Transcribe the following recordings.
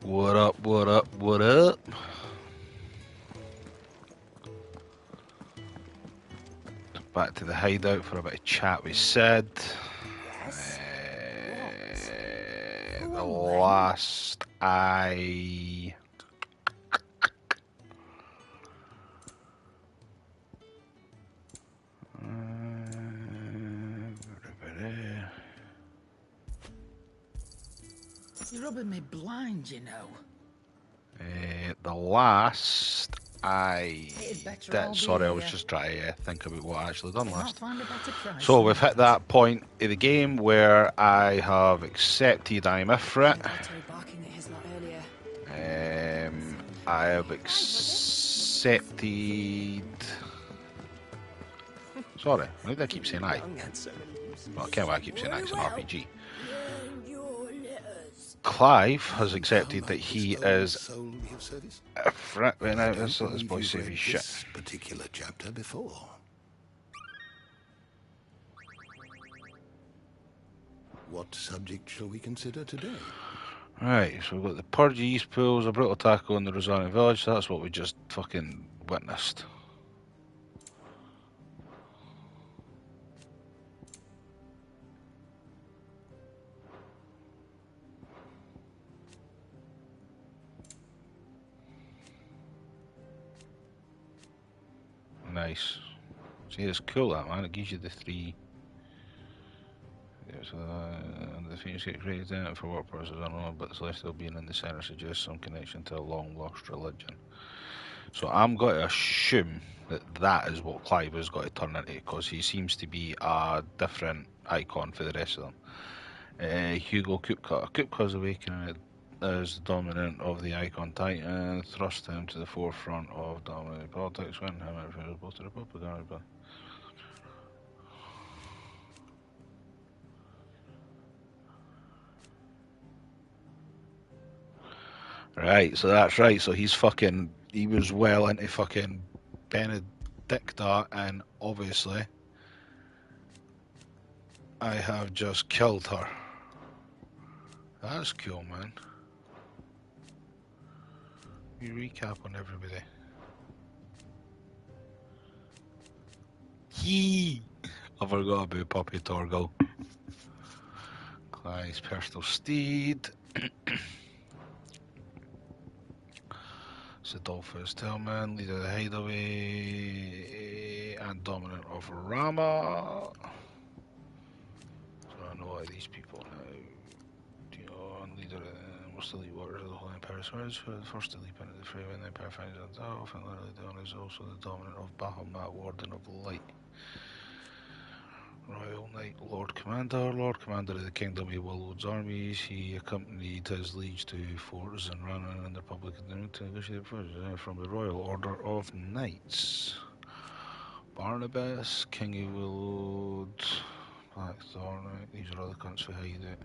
What up, what up, what up? Back to the hideout for a bit of chat with Sid. Yes? The last I... You're rubbing me blind, you know. the last I It'd better all did... be Sorry, I was here. just trying to think about what I actually done Could not last. find a better price So than we've hit that point of the game where I have accepted I'm Ifrit. Otto barking at his lot earlier. I have accepted... Sorry, why did I keep saying I? Well, I can't why I keep saying I, it's an RPG. Clive has accepted that he is Ifrit. Right now, let's let this boy save his shit. Particular chapter before. What subject shall we consider today? Right, so we've got the Purge of East Pools, a brutal tackle in the Rosario Village, so that's what we just fucking witnessed. Nice. See, it's cool that, man. It gives you the three. Yeah, so, the Phoenix gets raised in for what purposes, I don't know, but the Celestial being in the centre suggests some connection to a long lost religion. So I'm going to assume that that is what Clive has got to turn into, because he seems to be a different icon for the rest of them. Hugo Kupka. Kupka's awakening as dominant of the icon titan, thrust him to the forefront of dominant politics when him and both the Republic. Right, so that's right. So he's fucking. He was well into fucking Benedicta, and obviously, I have just killed her. That's cool, man. You recap on everybody. Yee! I forgot about Puppy Torgal. Clive's personal steed. Sidolphus Tillman, leader of the hideaway, and dominant of Rama. So I know all these people now. Dion, leader of the most elite warriors of the Holy Empire. So it's the first to leap into the fray when the Empire finds itself, and literally Dion is also the dominant of Bahamut, Warden of Light. Royal Knight, Lord Commander of the Kingdom of Warlord's armies. He accompanied his liege to Fort Zinranan and the Republic of the Moon to negotiate from the Royal Order of Knights. Barnabas, King of Warlord, Blackthorn, right, these are all the cunts who hide it.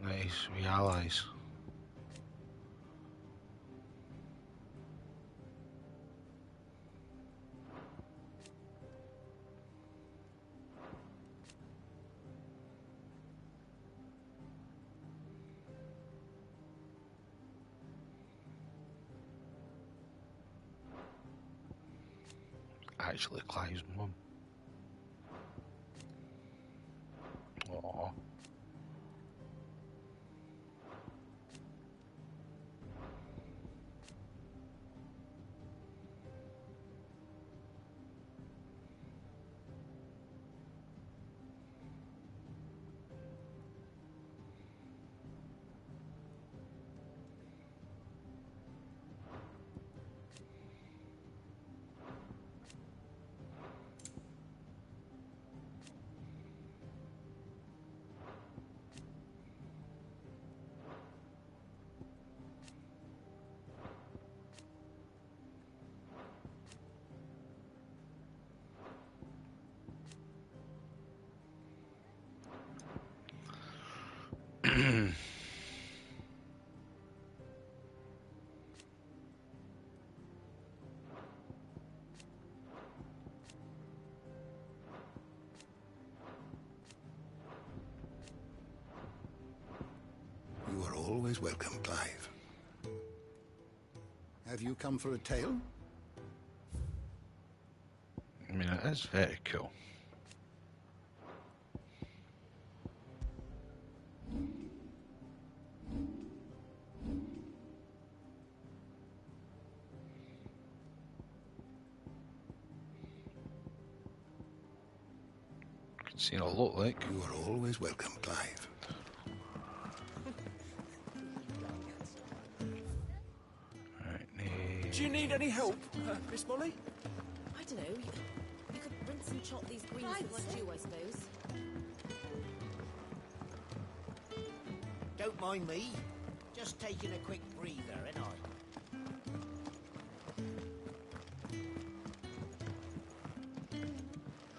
Nice, we allies. Actually, Clive's mum. Aww. You are always welcome, Clive. Have you come for a tale? I mean, it is very cool. Can see what it look like. You are always welcome, Clive. Right, Do you need any help, Miss Molly? I don't know. You could rinse and chop these greens with one dew, I suppose. Don't mind me. Just taking a quick breather, ain't I?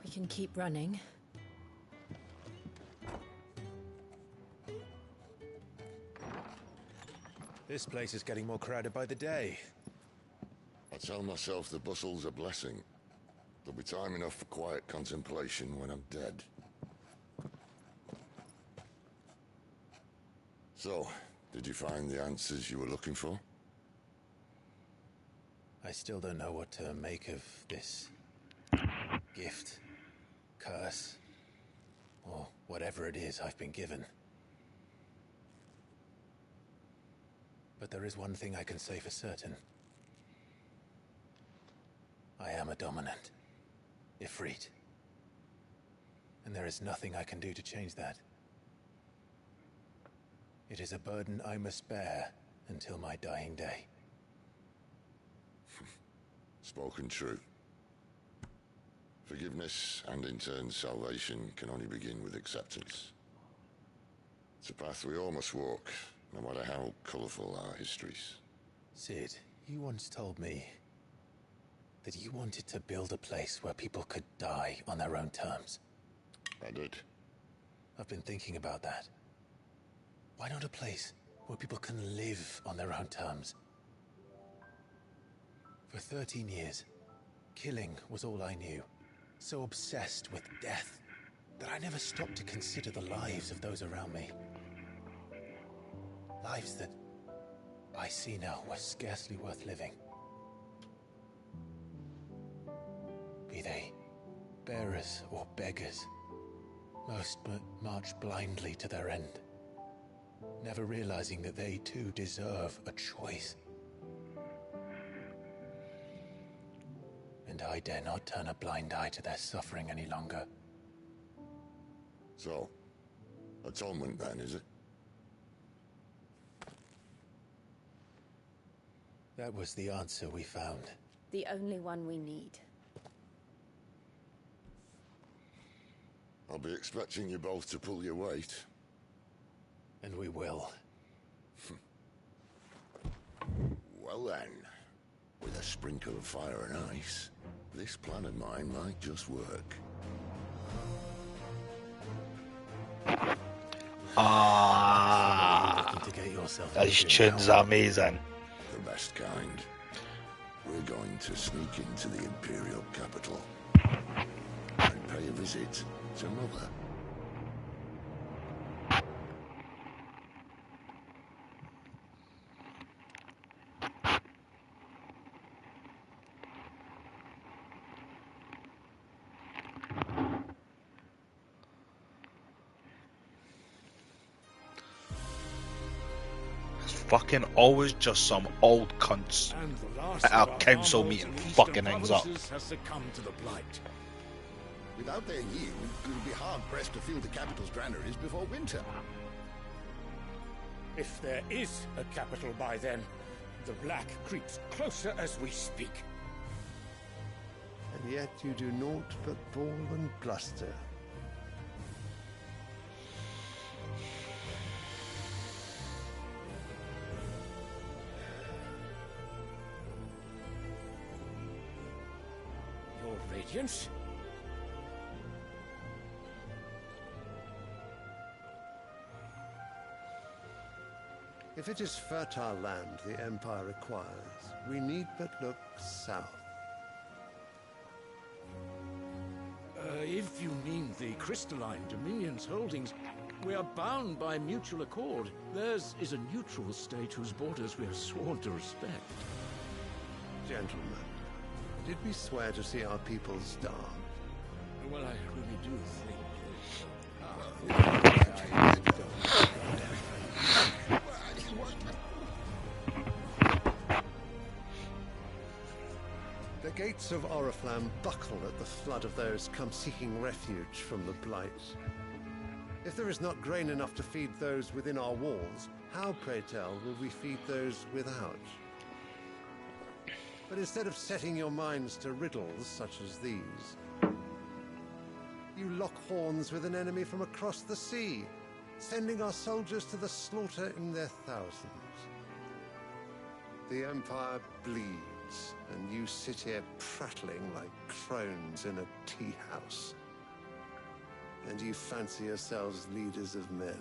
We can keep running. This place is getting more crowded by the day. I tell myself the bustle's a blessing. There'll be time enough for quiet contemplation when I'm dead. So, did you find the answers you were looking for? I still don't know what to make of this gift, curse, or whatever it is I've been given. But there is one thing I can say for certain. I am a dominant, Ifrit. And there is nothing I can do to change that. It is a burden I must bear until my dying day. Spoken true. Forgiveness and in turn salvation can only begin with acceptance. It's a path we all must walk, no matter how colourful our histories. Sid, you once told me that you wanted to build a place where people could die on their own terms. I did. I've been thinking about that. Why not a place where people can live on their own terms? For 13 years, killing was all I knew. So obsessed with death that I never stopped to consider the lives of those around me. Lives that I see now were scarcely worth living. Be they bearers or beggars, most march blindly to their end, never realizing that they too deserve a choice. And I dare not turn a blind eye to their suffering any longer. So, atonement then, is it? That was the answer we found. The only one we need. I'll be expecting you both to pull your weight. And we will. Well then, with a sprinkle of fire and ice, this plan of mine might just work. To get yourself these moving tunes now. are amazing. The best kind. We're going to sneak into the Imperial capital and pay a visit to Mother. It's fucking always just some old cunts And the last at our of our council farmers meeting in the fucking eastern things up. provinces has succumbed to the blight. Without their yield, we will be hard-pressed to fill the capital's granaries before winter. If there is a capital by then, the black creeps closer as we speak. And yet you do naught but bawl and bluster. Your Radiance? If it is fertile land the Empire requires, we need but look south. If you mean the crystalline Dominion's holdings, we are bound by mutual accord. Theirs is a neutral state whose borders we are sworn to respect. Gentlemen, did we swear to see our people starve? Well, I really do think... The gates of Oriflamme buckle at the flood of those come seeking refuge from the Blight. If there is not grain enough to feed those within our walls, how, pray tell, will we feed those without? But instead of setting your minds to riddles such as these, you lock horns with an enemy from across the sea, sending our soldiers to the slaughter in their thousands. The Empire bleeds, and you sit here prattling like crones in a tea house. And you fancy yourselves leaders of men.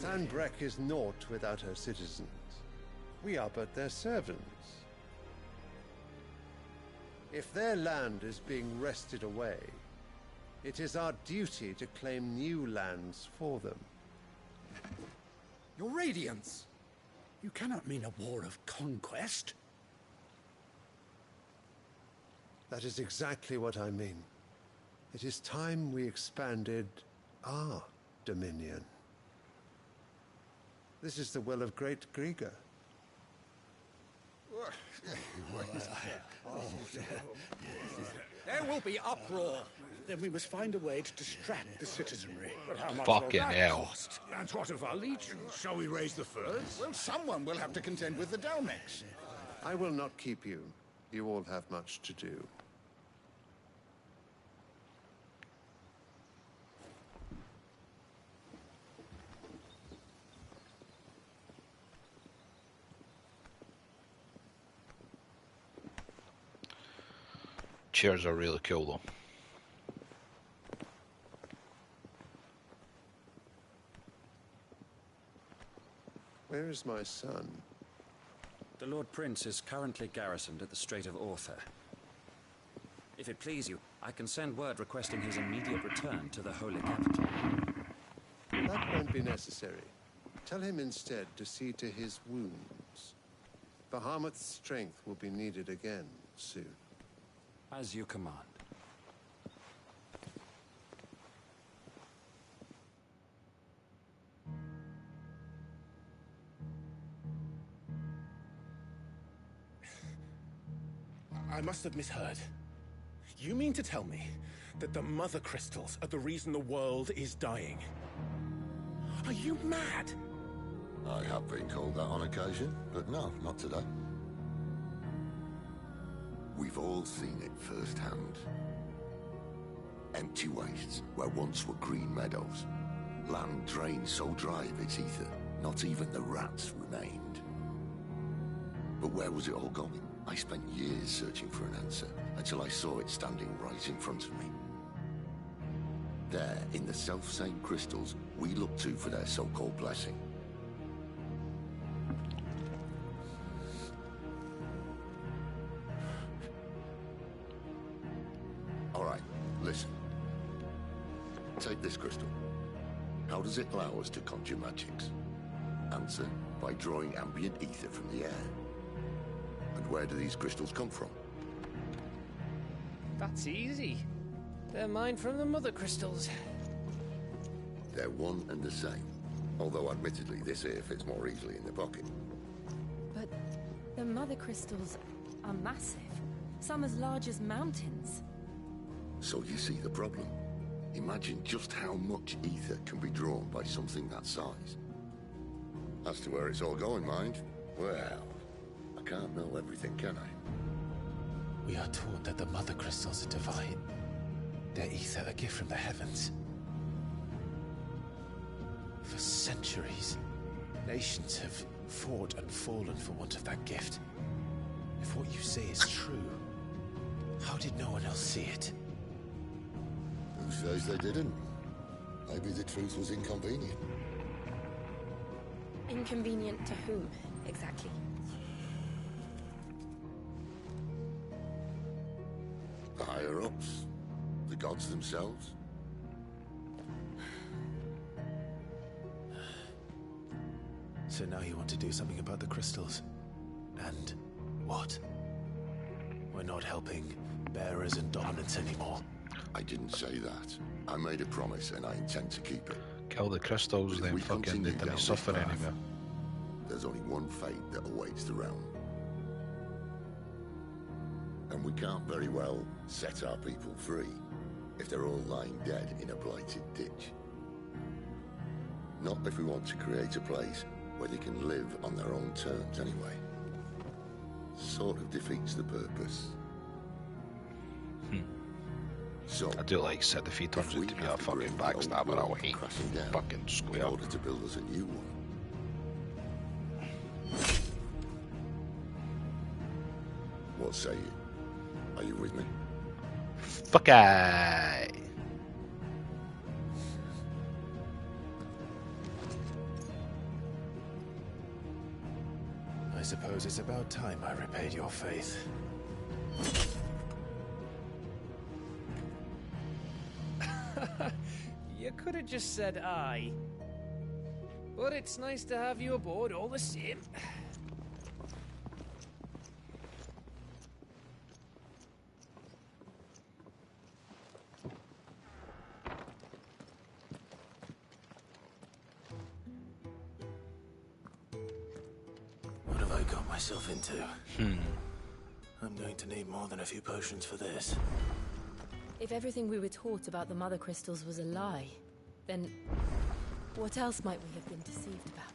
Sanbreque is naught without her citizens. We are but their servants. If their land is being wrested away, it is our duty to claim new lands for them. Your Radiance! You cannot mean a war of conquest. That is exactly what I mean. It is time we expanded our dominion. This is the will of great Grieger. There will be uproar. Then we must find a way to distract the citizenry. But how much Fucking will that hell. cost? And what of our legions? Shall we raise the furs? Well, someone will have to contend with the Dalmex. I will not keep you. You all have much to do. Chairs are really cool though. Where is my son? The Lord Prince is currently garrisoned at the Strait of Author. If it please you, I can send word requesting his immediate return to the Holy Capital. That won't be necessary. Tell him instead to see to his wounds. Bahamut's strength will be needed again soon. As you command. I must have misheard. You mean to tell me that the Mother Crystals are the reason the world is dying? Are you mad? I have been called that on occasion, but no, not today. We've all seen it firsthand. Empty wastes where once were green meadows. Land drained so dry of its ether, not even the rats remained. But where was it all going? I spent years searching for an answer, until I saw it standing right in front of me. There, in the self-same crystals we look to for their so-called blessing. All right, listen. Take this crystal. How does it allow us to conjure magics? Answer, by drawing ambient ether from the air. And where do these crystals come from? That's easy. They're mined from the Mother Crystals. They're one and the same. Although admittedly this here fits more easily in the pocket. But the Mother Crystals are massive. Some as large as mountains. So you see the problem. Imagine just how much ether can be drawn by something that size. As to where it's all going, mind, well, I can't know everything, can I? We are taught that the Mother Crystals are divine. Their ether a gift from the heavens. For centuries, nations have fought and fallen for want of that gift. If what you say is true, how did no one else see it? Who says they didn't? Maybe the truth was inconvenient. Inconvenient to whom, exactly? The higher-ups? The gods themselves? So now you want to do something about the crystals? And what? We're not helping bearers and dominants anymore. I didn't say that. I made a promise and I intend to keep it. Kill the crystals, But if then we fucking continue they down didn't this suffer path, anymore. There's only one fate that awaits the realm. And we can't very well set our people free if they're all lying dead in a blighted ditch. Not if we want to create a place where they can live on their own terms anyway. Sort of defeats the purpose. So, I do like Set the Feet turns out to be a fucking backstabber. I'll hate fucking in square. order to build us a new one. What say you? Are you with me? Fuck I. I suppose it's about time I repaid your faith. You could have just said aye. But it's nice to have you aboard all the same. What have I got myself into? I'm going to need more than a few potions for this. If everything we were taught about the Mother Crystals was a lie, then what else might we have been deceived about?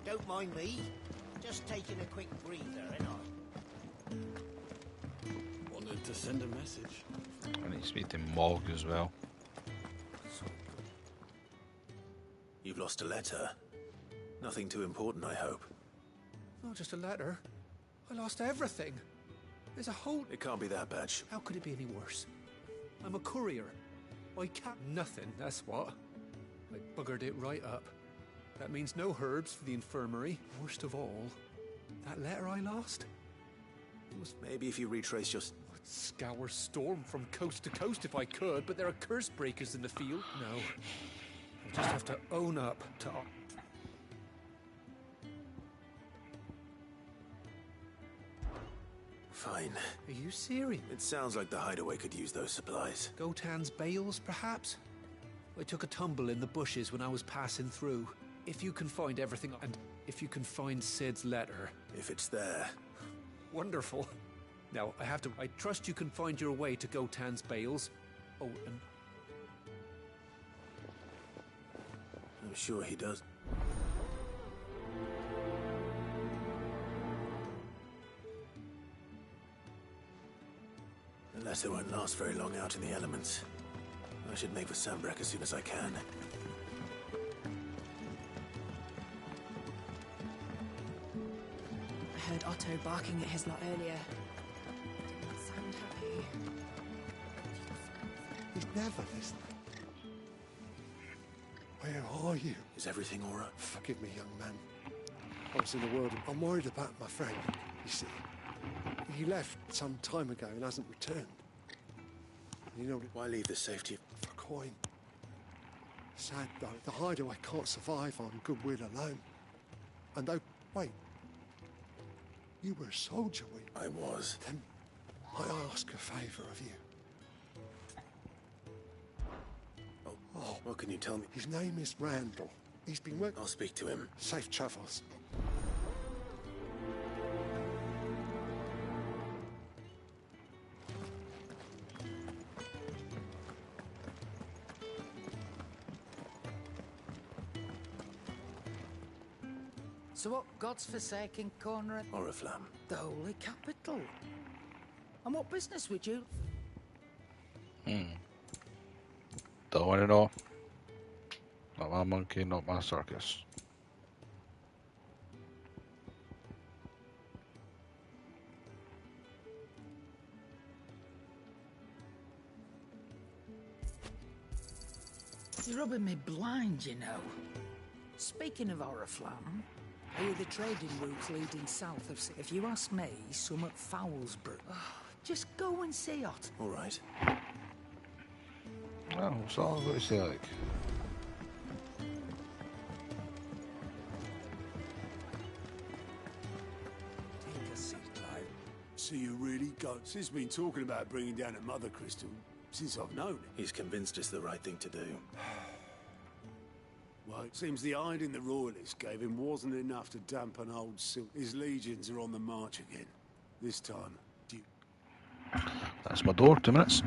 Don't mind me. Just taking a quick breather, ain't I? Wanted to send a message. I need to speak to Morg as well. You've lost a letter. Nothing too important, I hope. Not just a letter. I lost everything. There's a whole... It can't be that bad. How could it be any worse? I'm a courier. I can't... Nothing, that's what. I buggered it right up. That means no herbs for the infirmary. Worst of all, that letter I lost? It was... Maybe if you retrace your... I'd scour Storm from coast to coast if I could, but there are curse breakers in the field. No. I just have to own up to... Fine. Are you serious? It sounds like the hideaway could use those supplies. Gotan's bales, perhaps? I took a tumble in the bushes when I was passing through. If you can find everything, and if you can find Sid's letter... If it's there. Wonderful. Now, I trust you can find your way to Gotan's bales. Oh, and... I'm sure he does. Unless it won't last very long out in the elements. I should make for Sandbreck as soon as I can. I heard Otto barking at his lot earlier. Didn't sound happy. He's never listening. Where are you? Is everything all right? Forgive me, young man. I was in the world. I'm worried about my friend, you see. He left some time ago and hasn't returned. You know, why leave the safety for coin? Sad though, the hideaway can't survive on goodwill alone. And though, wait, you were a soldier, were you? I was. Then I ask a favour of you. Oh, what can you tell me? His name is Randall. He's been working. I'll speak to him. Safe travels. So what God's forsaken corner? Oriflamme. The holy capital. And what business would you? Don't want to know. Not my monkey, not my circus. It's rubbing me blind, you know. Speaking of Oriflamme, I hear the trading routes leading south of... If you ask me, some at Foulsborough. Just go and see it. All right. Well, what's all I've got to say, like? Take a seat, Clive. So you really got... Sis been talking about bringing down a Mother Crystal since I've known him. He's convinced it's the right thing to do. Well, it seems the hiding the Royalists gave him wasn't enough to dampen old Sil. His legions are on the march again. This time, That's my door, 2 minutes.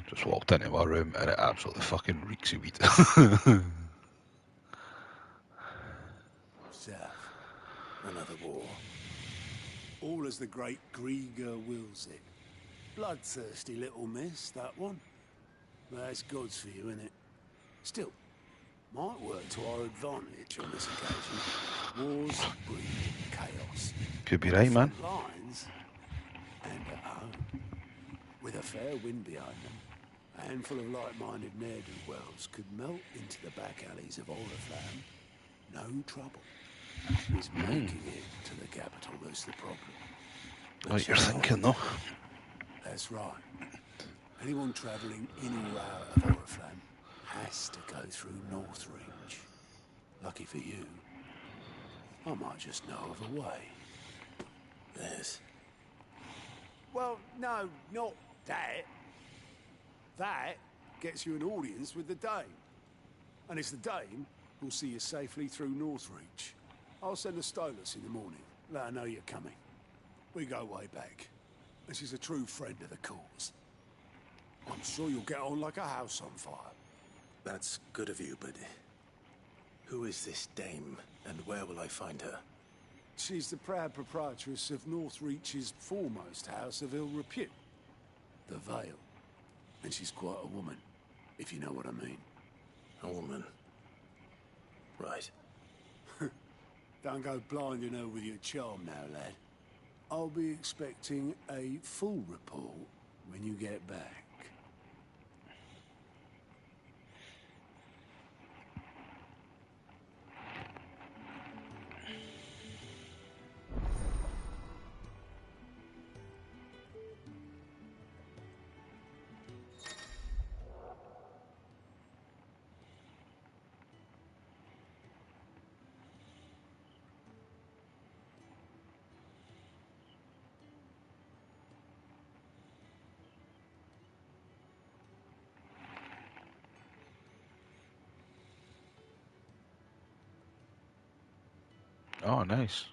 Just walked into my room and it absolutely fucking reeks of weed. South. Another war. All as the great Grieger wills it. Bloodthirsty little miss, that one. That's God's for you, innit? Still, might work to our advantage on this occasion. Wars breed chaos. Could be right, man. Front lines and at home. With a fair wind behind them, a handful of like-minded ne'er-do-wells could melt into the back alleys of Oriflamme. No trouble. It's making it to the capital that's the problem. What you're thinking, though. That's right. Anyone travelling in or out of Oriflamme has to go through Northreach. Lucky for you, I might just know of a way. Yes. Well, no, not that. That gets you an audience with the Dame. And it's the Dame who'll see you safely through Northreach. I'll send a Stolas in the morning. Let her know you're coming. We go way back. And she's a true friend of the cause. I'm sure you'll get on like a house on fire. That's good of you, but who is this dame, and where will I find her? She's the proud proprietress of Northreach's foremost house of ill repute, the Vale. And she's quite a woman, if you know what I mean. A woman. Right. Don't go blinding her with your charm now, lad. I'll be expecting a full report when you get back. Oh, nice.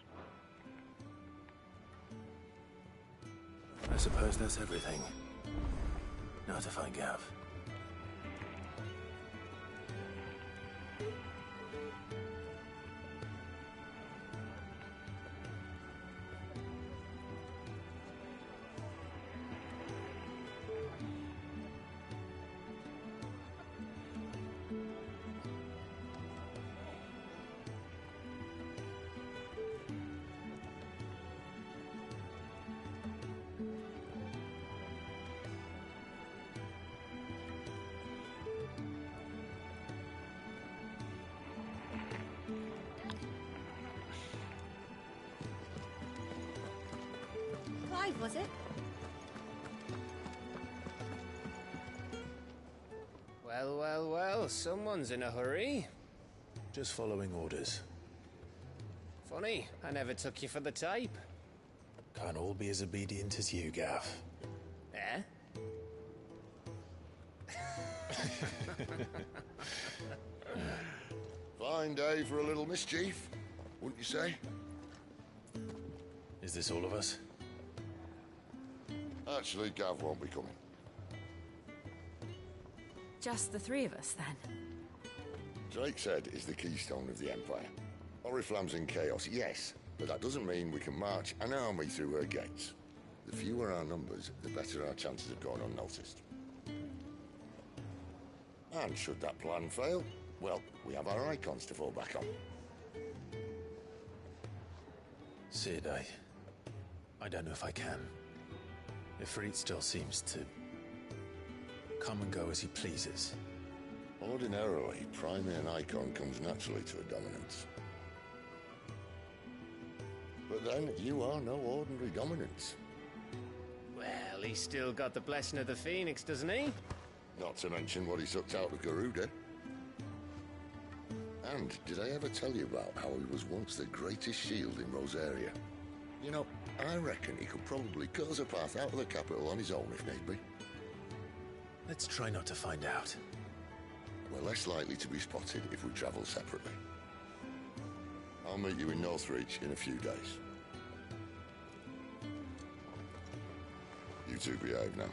I suppose that's everything. Now to find Gav. Clive, was it? Well, well, well, someone's in a hurry. Just following orders. Funny, I never took you for the type. Can't all be as obedient as you, Gav. Eh? Fine day for a little mischief, wouldn't you say? Is this all of us? Actually, Gav won't be coming. Just the three of us, then? Drake's Head is the keystone of the Empire. Oriflamme's in chaos, yes, but that doesn't mean we can march an army through her gates. The fewer our numbers, the better our chances of going unnoticed. And should that plan fail, well, we have our icons to fall back on. Sid, I don't know if I can. Ifrit still seems to come and go as he pleases. Ordinarily, priming an icon comes naturally to a dominance. But then, you are no ordinary dominance. Well, he's still got the blessing of the Phoenix, doesn't he? Not to mention what he sucked out of Garuda. And did I ever tell you about how he was once the greatest shield in Rosaria? You know, I reckon he could probably cut us a path out of the capital on his own if need be. Let's try not to find out. We're less likely to be spotted if we travel separately. I'll meet you in Northreach in a few days. You two behave now.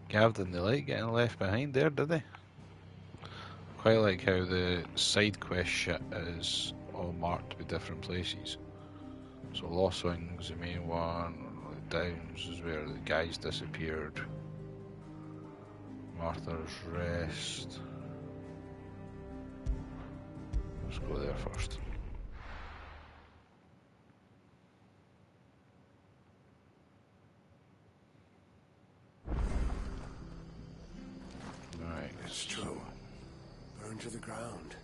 Gav didn't like getting left behind there, did they? Quite like how the side quest shit is all marked with different places. So Lost Wings, the main one, the Downs is where the guys disappeared. Martha's Rest. Let's go there first. Right, it's true. Burned to the ground.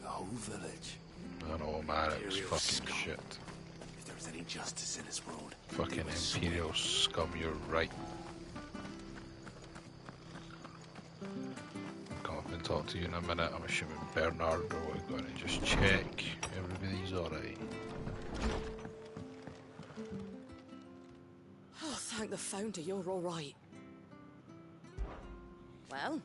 The whole village. I know, man, it was fucking shit. If there was any justice in this world. Fucking Imperial scum, you're right. Come up and talk to you in a minute. I'm assuming Bernardo are going to just check everybody's alright. Oh, thank the founder, you're all right. Well?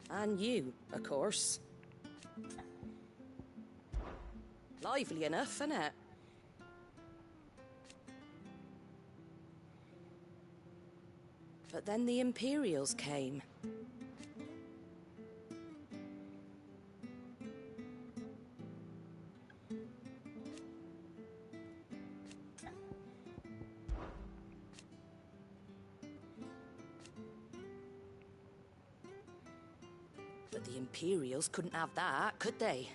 And you, of course. Lively enough, innit? But then the Imperials came. But the Imperials couldn't have that, could they?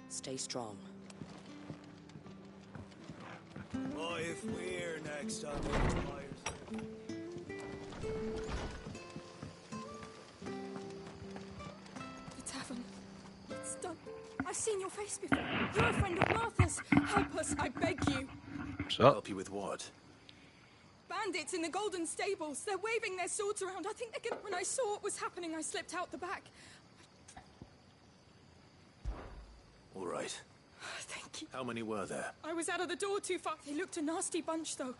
Stay strong. What if we're next on the Empire's? The tavern. It's done. I've seen your face before. You're a friend of Martha's. Help us, I beg you. Help you with what? Bandits in the Golden Stables. They're waving their swords around. I think they're gonna... When I saw what was happening, I slipped out the back. All right. Thank you. How many were there? I was out of the door too far. They looked a nasty bunch, though.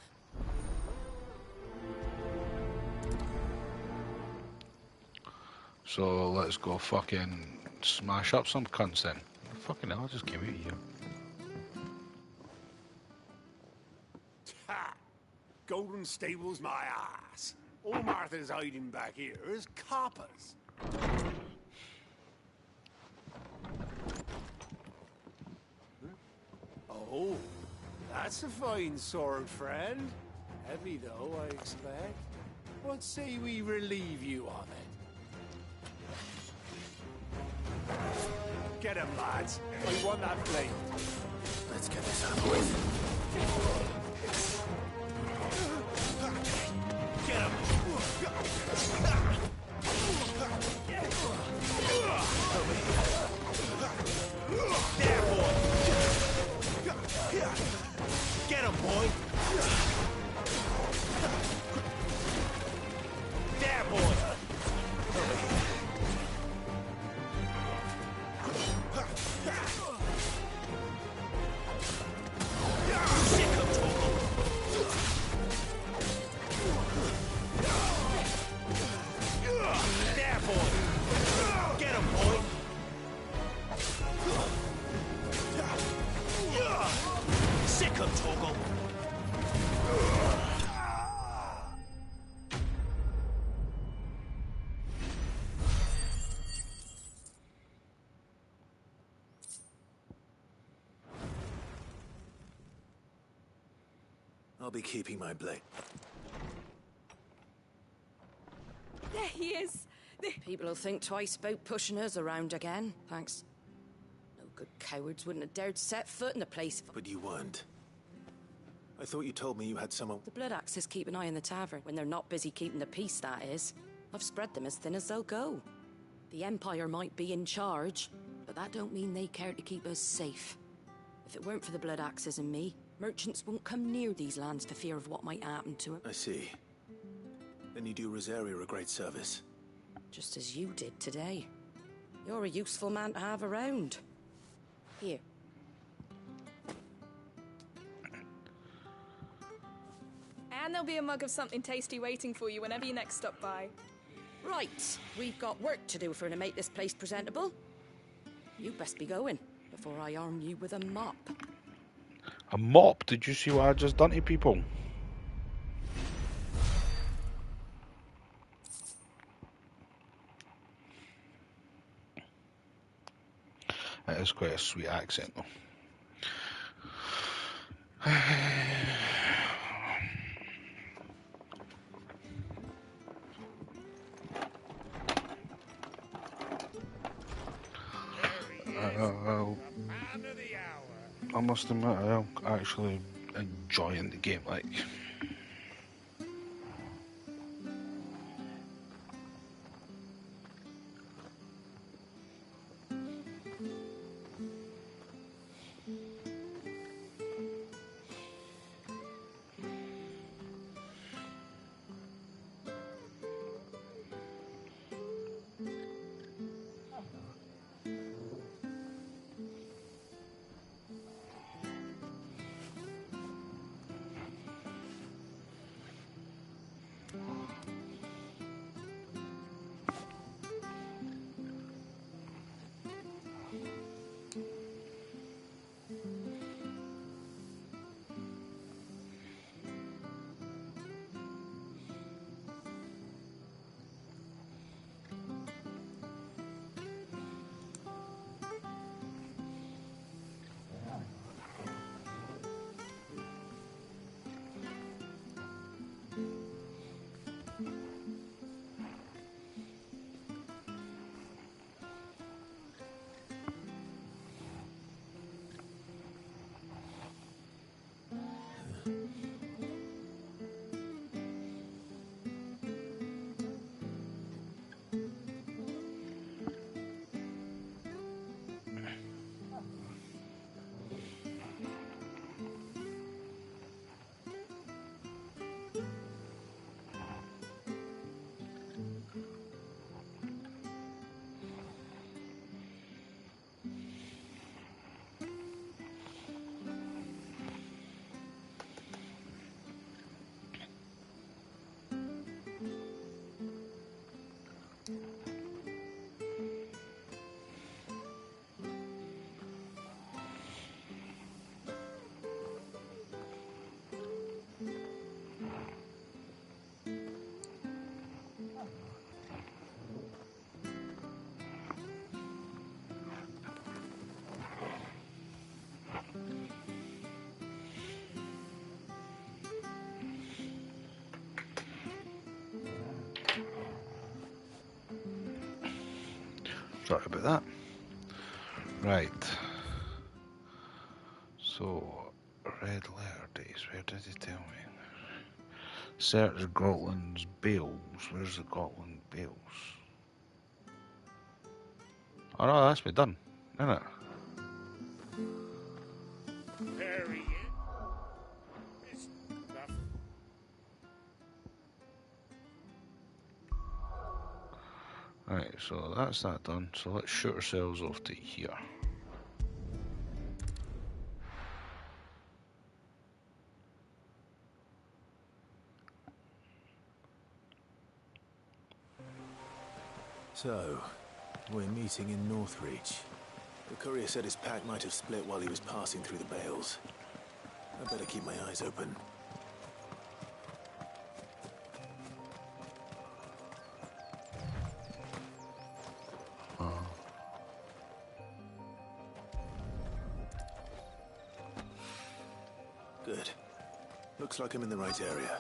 So let's go fucking smash up some cunts then. Fucking hell, I just came out here. Ha! Golden Stables, my ass. All Martha's hiding back here is coppers. Oh, that's a fine sword, friend. Heavy, though, I expect. What say we relieve you of it? Get him, lads. I want that blade. Let's get this over with. Get him! There, boy! Get him, boy! There, boy! There, boy! Get him, boy! Sick him, Torgal! I'll be keeping my blade. There he is. People will think twice about pushing us around again. Thanks. No good cowards wouldn't have dared set foot in the place. But you weren't. I thought you told me you had someone... The Blood Axes keep an eye on the tavern. When they're not busy keeping the peace, that is. I've spread them as thin as they'll go. The Empire might be in charge, but that don't mean they care to keep us safe. If it weren't for the Blood Axes and me, merchants won't come near these lands for fear of what might happen to them. I see. Then you do Rosaria a great service. Just as you did today. You're a useful man to have around. Here. And there'll be a mug of something tasty waiting for you whenever you next stop by. Right, we've got work to do for to make this place presentable. You best be going, before I arm you with a mop. A mop? Did you see what I just done to people? That is quite a sweet accent, though. I must admit, I am actually enjoying the game, like. Sorry about that. Right. So, red letter days. Where did he tell me? Search Gotland's Bales. Where's the Gotland Bales? Oh no, that's been done, isn't it? Harry, it's nothing. Right, so that's that done. So let's shoot ourselves off to here. So, we're meeting in Northreach. The courier said his pack might have split while he was passing through the bales. I better keep my eyes open. Good. Looks like I'm in the right area.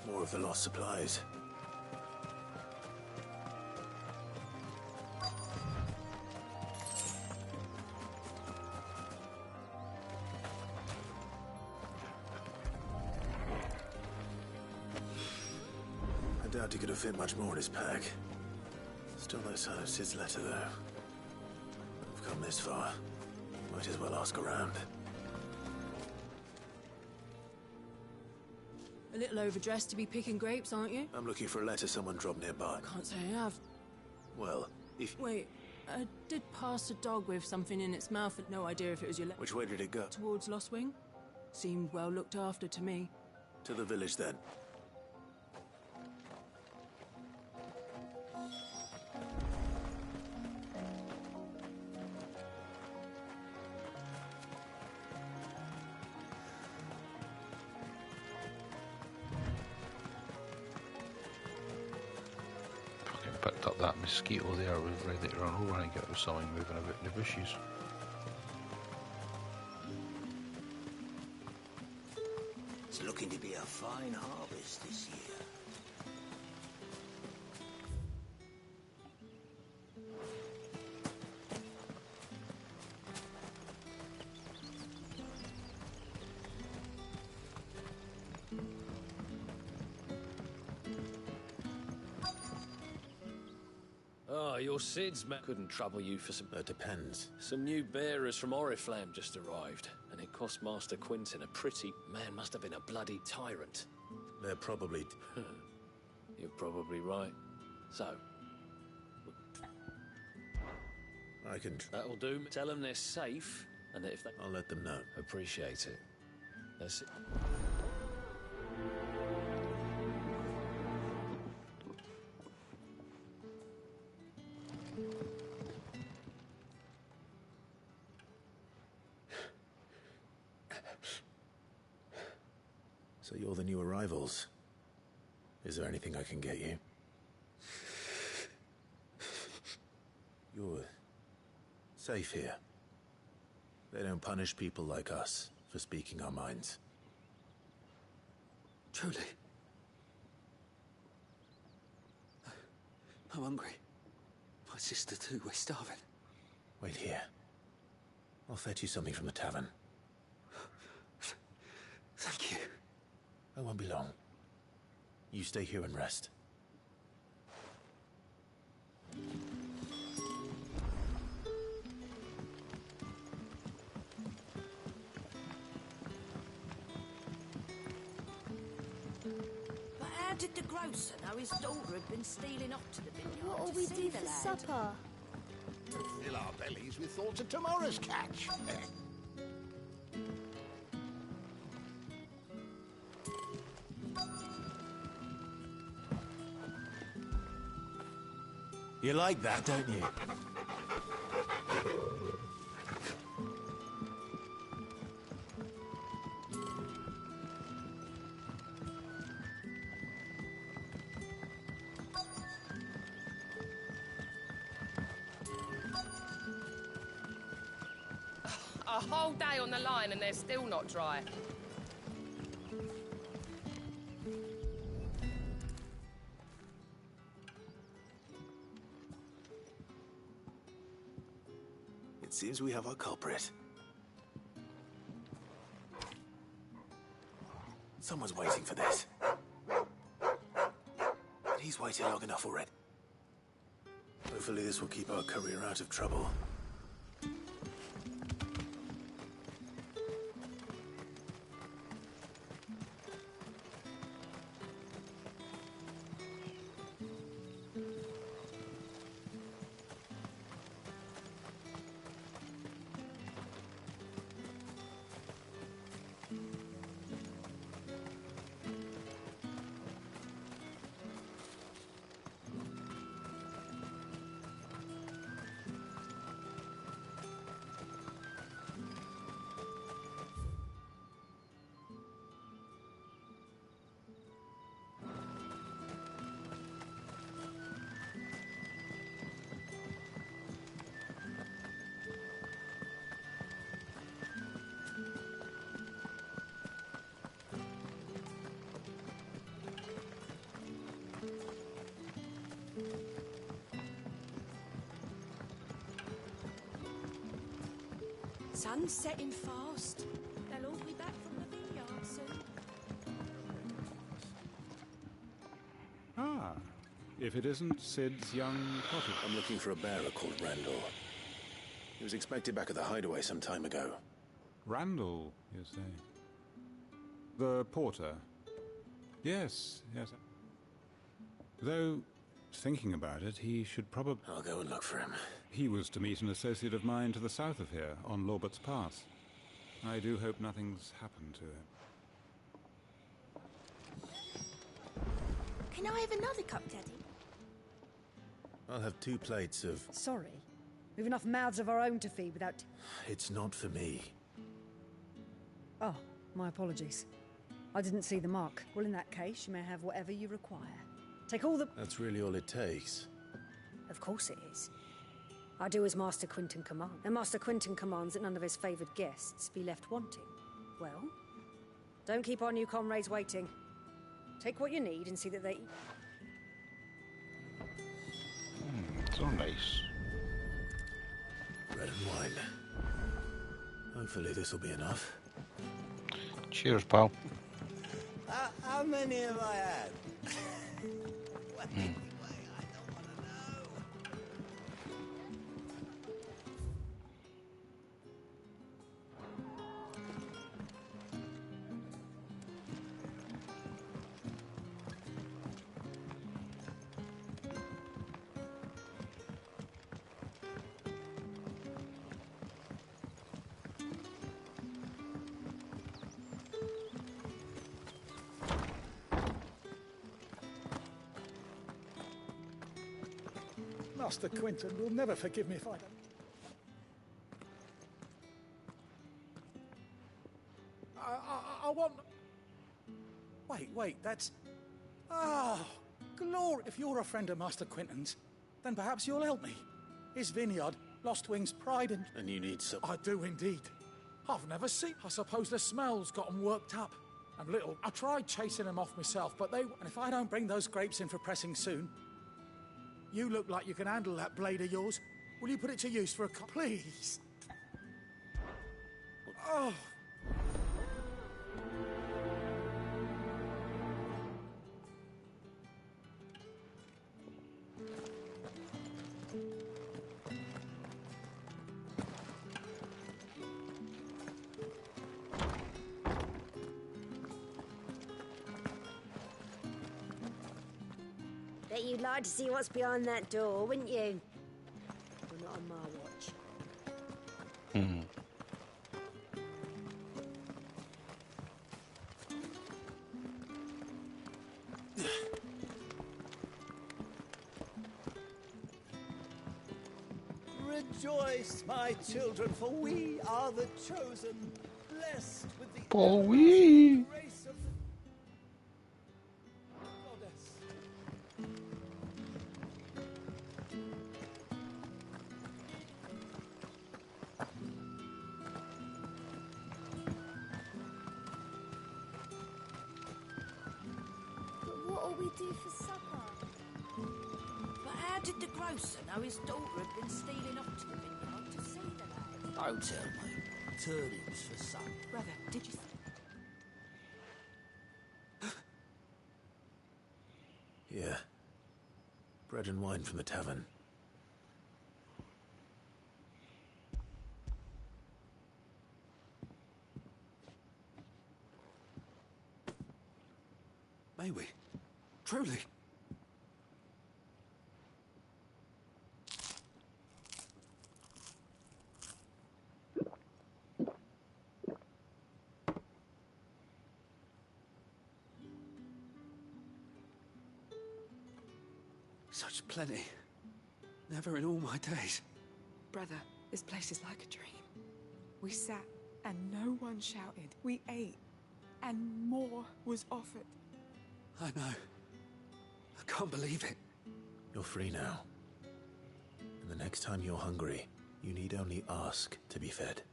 More of the lost supplies. I doubt he could have fit much more in his pack. Still no sign of Sid's letter, though. I've come this far. Might as well ask around. A little overdressed to be picking grapes, aren't you? I'm looking for a letter someone dropped nearby. Can't say I have. Well, if... Wait, I did pass a dog with something in its mouth, and no idea if it was your letter. Which way did it go? Towards Lost Wing. Seemed well looked after to me. To the village, then. Picked up that mosquito there, was ready to run over and get with something moving about in the bushes. It's looking to be a fine harvest this year. Oh, your Sid's man couldn't trouble you for some... That depends. Some new bearers from Oriflamme just arrived, and it cost Master Quinton a pretty... Man must have been a bloody tyrant. They're probably... You're probably right. So... I can... That'll do. Tell them they're safe, and that if they... I'll let them know. Appreciate it. That's it. So you're the new arrivals. Is there anything I can get you? You're safe here. They don't punish people like us for speaking our minds. Truly. I'm hungry. My sister too, we're starving. Wait here. I'll fetch you something from the tavern. Thank you. I won't be long. You stay here and rest. But how did the grocer know his daughter had been stealing off to the vineyard? What'll to we see do the for lad? supper? To fill our bellies with thoughts of tomorrow's catch. You like that, don't you? A whole day on the line and they're still not dry. It seems we have our culprit. Someone's waiting for this. But he's waited long enough already. Hopefully this will keep our courier out of trouble. Sun's setting fast. They'll all be back from the vineyard soon. Ah, if it isn't Sid's young cottage. I'm looking for a bearer called Randall. He was expected back at the hideaway some time ago. Randall, you say? The porter? Yes, yes. Though, thinking about it, he should probably... I'll go and look for him. He was to meet an associate of mine to the south of here, on Lorbert's Pass. I do hope nothing's happened to him. Can I have another cup, Daddy? I'll have 2 plates of... Sorry. We've enough mouths of our own to feed without... It's not for me. Oh, my apologies. I didn't see the mark. Well, in that case, you may have whatever you require. Take all the... That's really all it takes. Of course it is. I do as Master Quinton commands. And Master Quinton commands that none of his favoured guests be left wanting. Well, don't keep our new comrades waiting. Take what you need and see that they... So nice. Bread and wine. Hopefully this will be enough. Cheers, pal. How many have I had? Master Quinton will never forgive me if I don't. I want... Wait, that's... Ah, glory. If you're a friend of Master Quinton's, then perhaps you'll help me. His vineyard, Lost Wing's pride and... And you need some... I do indeed. I've never seen... I suppose the smell's got 'em worked up. I'm little. I tried chasing them off myself, but they... And if I don't bring those grapes in for pressing soon... You look like you can handle that blade of yours. Will you put it to use for a cup, please? Oh. Bet you'd like to see what's behind that door, wouldn't you? Well, not on my watch. Rejoice, my children, for we are the chosen, blessed with the Bowie. grace of the goddess. we do for supper? But how did the grocer know his daughter had been stealing off to the vineyard to see the lad? Don't tell me. Turnips for supper. Brother, did you... Yeah. Bread and wine from the tavern. May we? Truly? Such plenty. Never in all my days. Brother, this place is like a dream. We sat and no one shouted. We ate and more was offered. I know. I can't believe it. You're free now. And the next time you're hungry, you need only ask to be fed.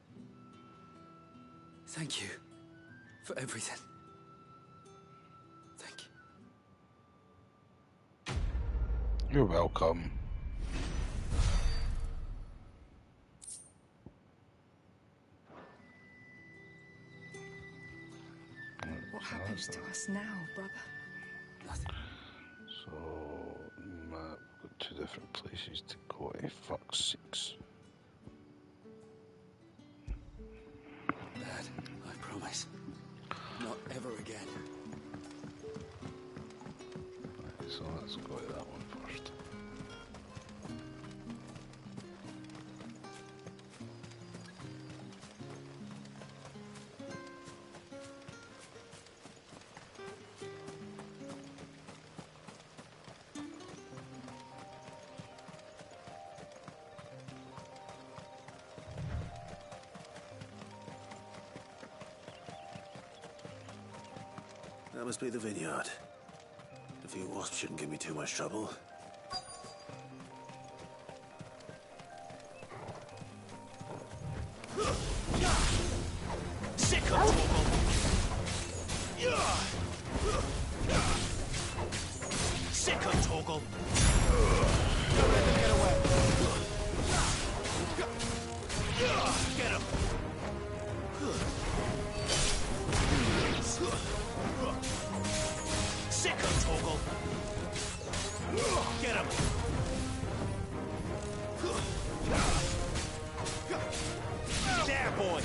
Thank you for everything. Thank you. You're welcome. What happens to us now, brother? So, we've got two different places to go to. Fuck's sakes. Dad, I promise. Not ever again. Right, so let's go to that one first. That must be the vineyard. A few wasps shouldn't give me too much trouble. Sick of Torgal! Sick of Torgal! Don't let them get away! Get him! Sick of Torgal! Get him! There, boy!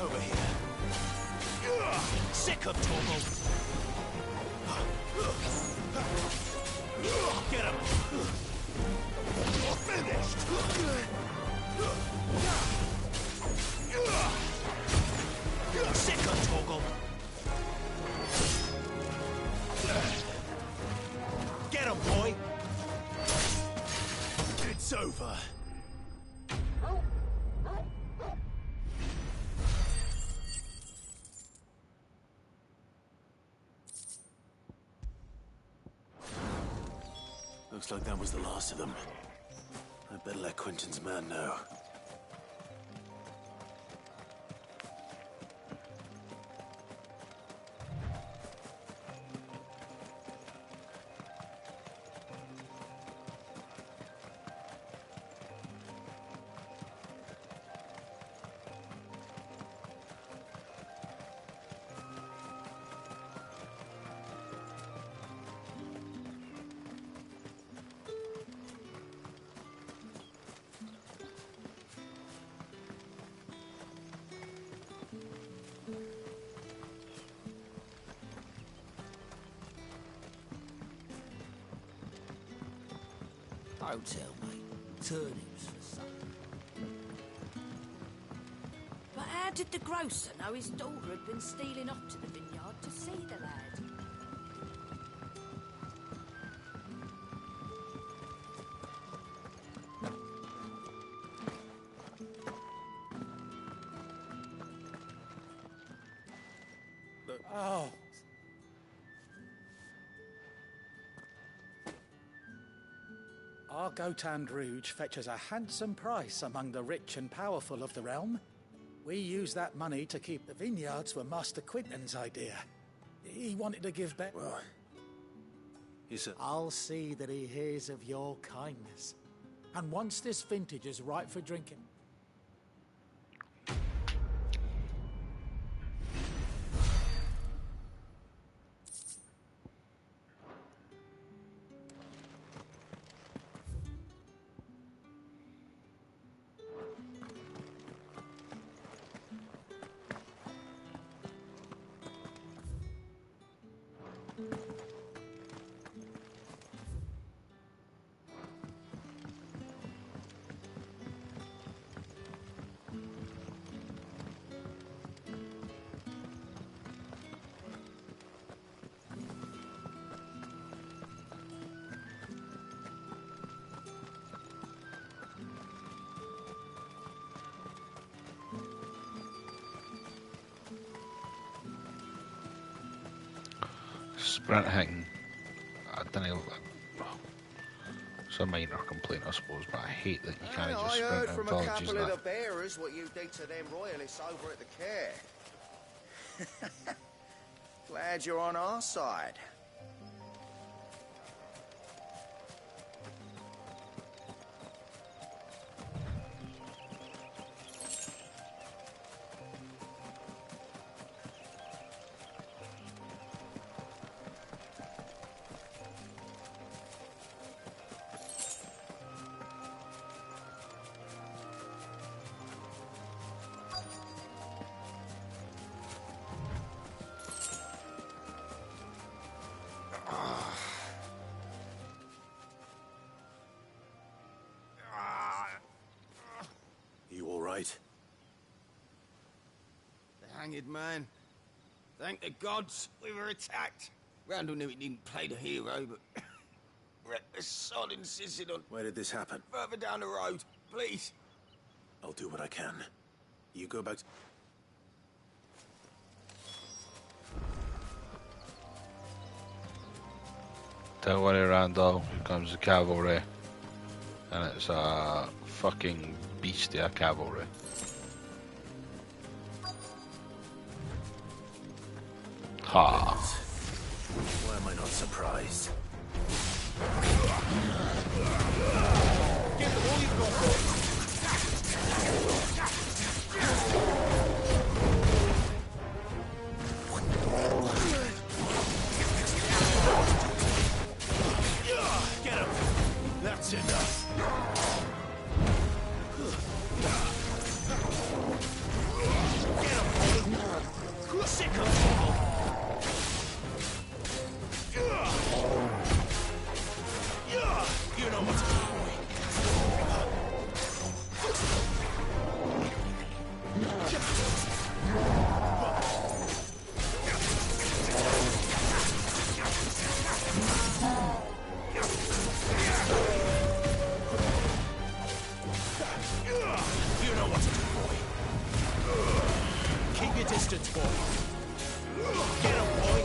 Over here. Sick of Torgal! Get him! You're finished! Sick of Torgal! Get him, boy! It's over. Looks like that was the last of them. I'd better let Quentin's man know. Don't tell me. Turnips for supper. But how did the grocer know his daughter had been stealing off to the vineyard to see the lad? Oh. Our Gotand Rouge fetches a handsome price among the rich and powerful of the realm. We use that money to keep the vineyards were Master Quinton's idea. He wanted to give back. Well, he said... I'll see that he hears of your kindness. And once this vintage is ripe for drinking... Sprinting, I don't know. It's a minor complaint, I suppose, but I hate that you can't just I sprint heard in from a villages. couple That of the bearers what you did to them royalists over at the care. Glad you're on our side. The hanged man. Thank the gods we were attacked. Randall knew he didn't play the hero, but reckless sod insisted on... Where did this happen? Further down the road, please. I'll do what I can. You go back... Don't worry, Randall. Here comes the cavalry. And it's a fucking beast of cavalry. Ha! Why am I not surprised? Give them all you've got, boys. Get him! That's enough. Sick of people. You know what to do, boy. You know what to do, boy. Keep your distance, boy. Get him, boy.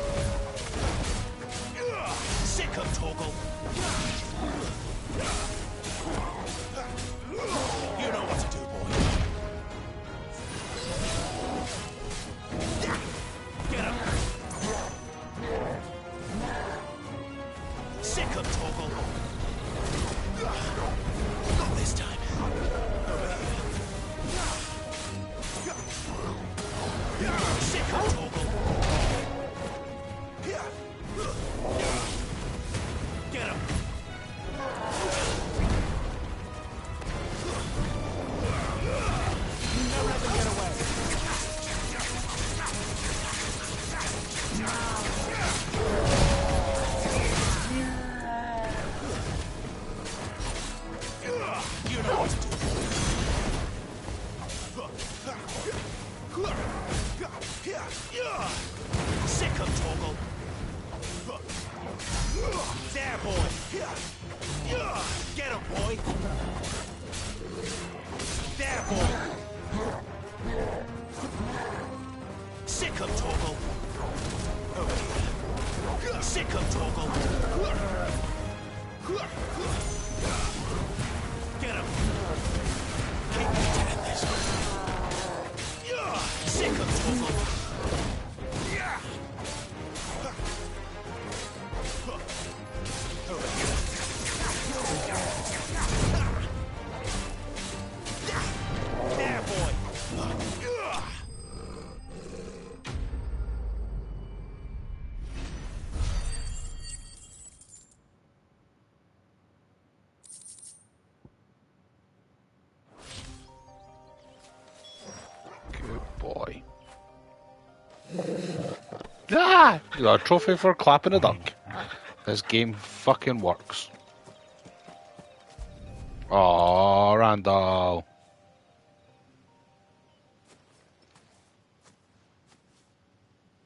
Sick of Torgal. You know what to do, boy. Get him. Sick of Torgal. Not this time. Over here. Sick of Torgal. Get him! Never let them get away. You know what to do. Sick of Torgal. There, boy! Get him, boy! There, boy! Sick of Torgal! Over here. Sick of Torgal! Boy. Ah! You got a trophy for clapping a duck. This game fucking works. Oh, Randall.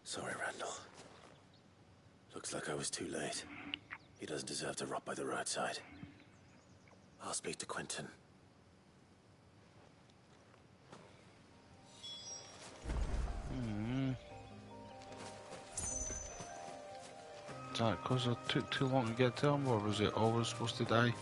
Sorry, Randall. Looks like I was too late. He doesn't deserve to rot by the roadside. I'll speak to Quentin. Is that because it took too long to get to him, or was it always supposed to die?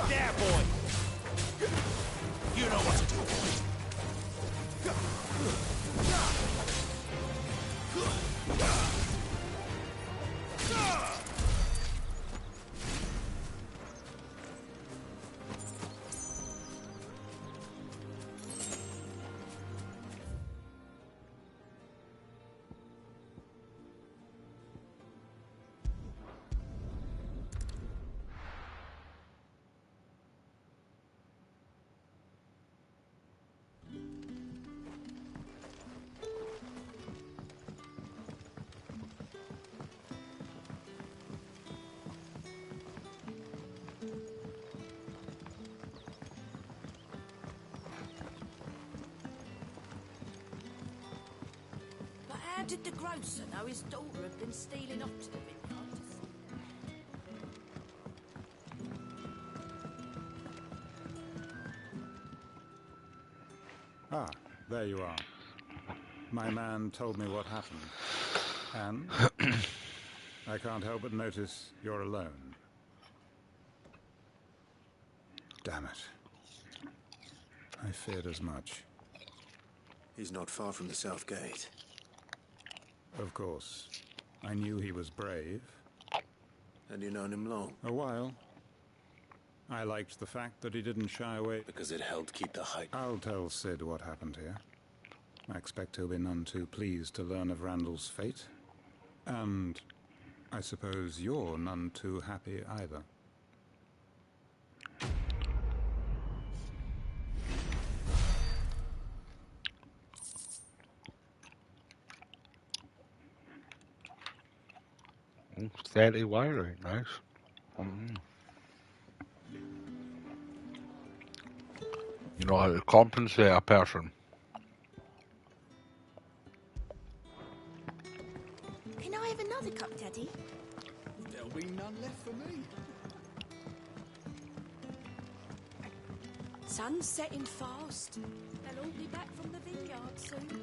There, boy! You know what to do, But how did the grocer know his daughter had been stealing off to the vineyard? Ah, there you are. My man told me what happened. And I can't help but notice you're alone. Damn it. I feared as much. He's not far from the South Gate. Of course. I knew he was brave. And you known him long? A while. I liked the fact that he didn't shy away. Because it helped keep the height. I'll tell Sid what happened here. I expect he'll be none too pleased to learn of Randall's fate. And I suppose you're none too happy either. Steady wiring, nice. You know how to compensate a person. Can I have another cup, Daddy? There'll be none left for me. Sun's setting fast. They'll all be back from the vineyard soon.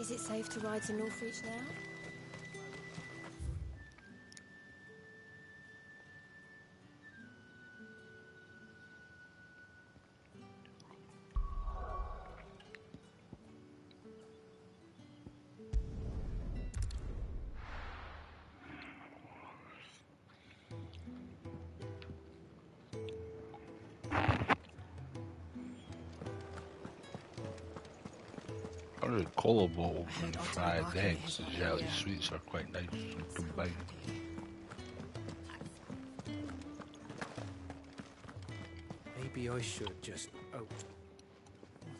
Is it safe to ride to Northreach now? Collarbone and fried eggs and jelly sweets are quite nice combined. Maybe I should just... Oh.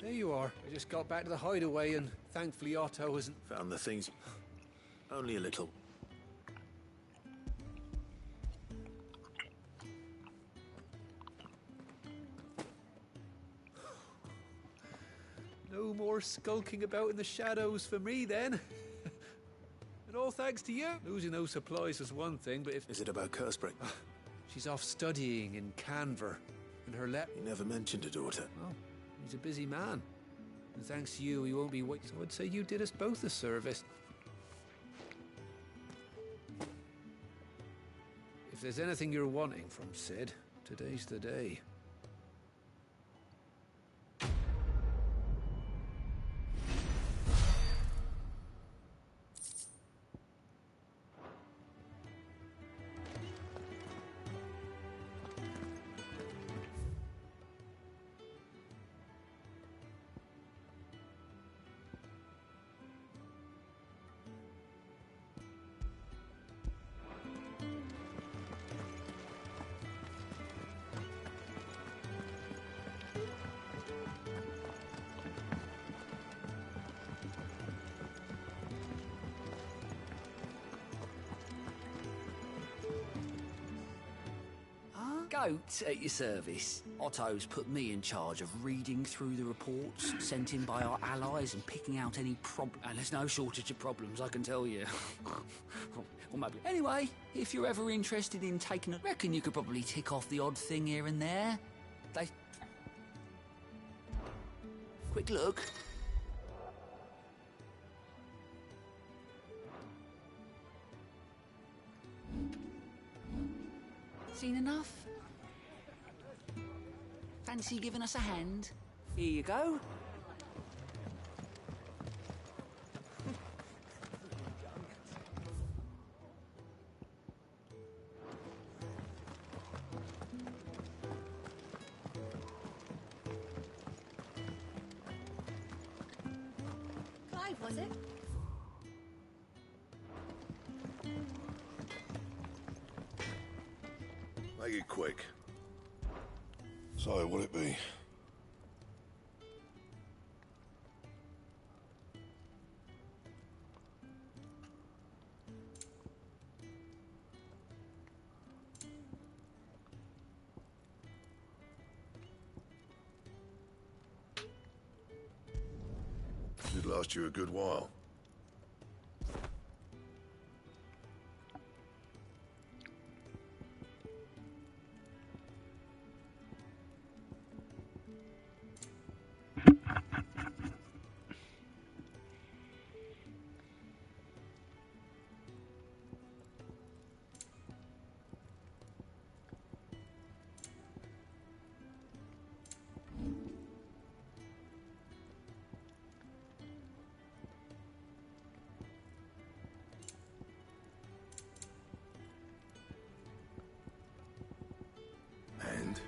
There you are. I just got back to the hideaway and thankfully Otto hasn't... Found the things. Only a little. No more skulking about in the shadows for me, then. And all thanks to you. Losing those supplies is one thing, but if... Is it about Cursebreak? She's off studying in Canver, and her He never mentioned a daughter. Oh, he's a busy man. And thanks to you, he won't be waiting. So I'd say you did us both a service. If there's anything you're wanting from Sid, today's the day. Goat at your service. Otto's put me in charge of reading through the reports sent in by our allies and picking out any And there's no shortage of problems, I can tell you. Or maybe. Anyway, if you're ever interested in taking a... Reckon you could probably tick off the odd thing here and there. Quick look. Seen enough? Fancy giving us a hand? Here you go. Clive, was it? Make it quick. So, what'll it be? It'd last you a good while. And?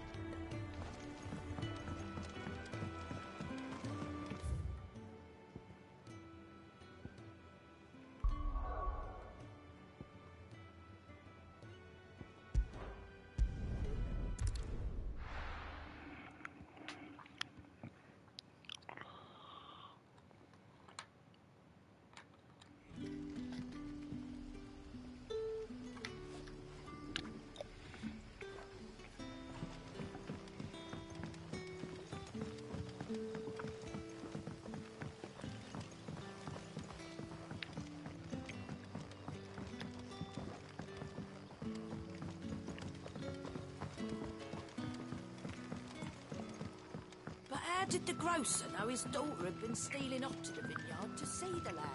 But how did the grocer know his daughter had been stealing off to the vineyard to see the lad?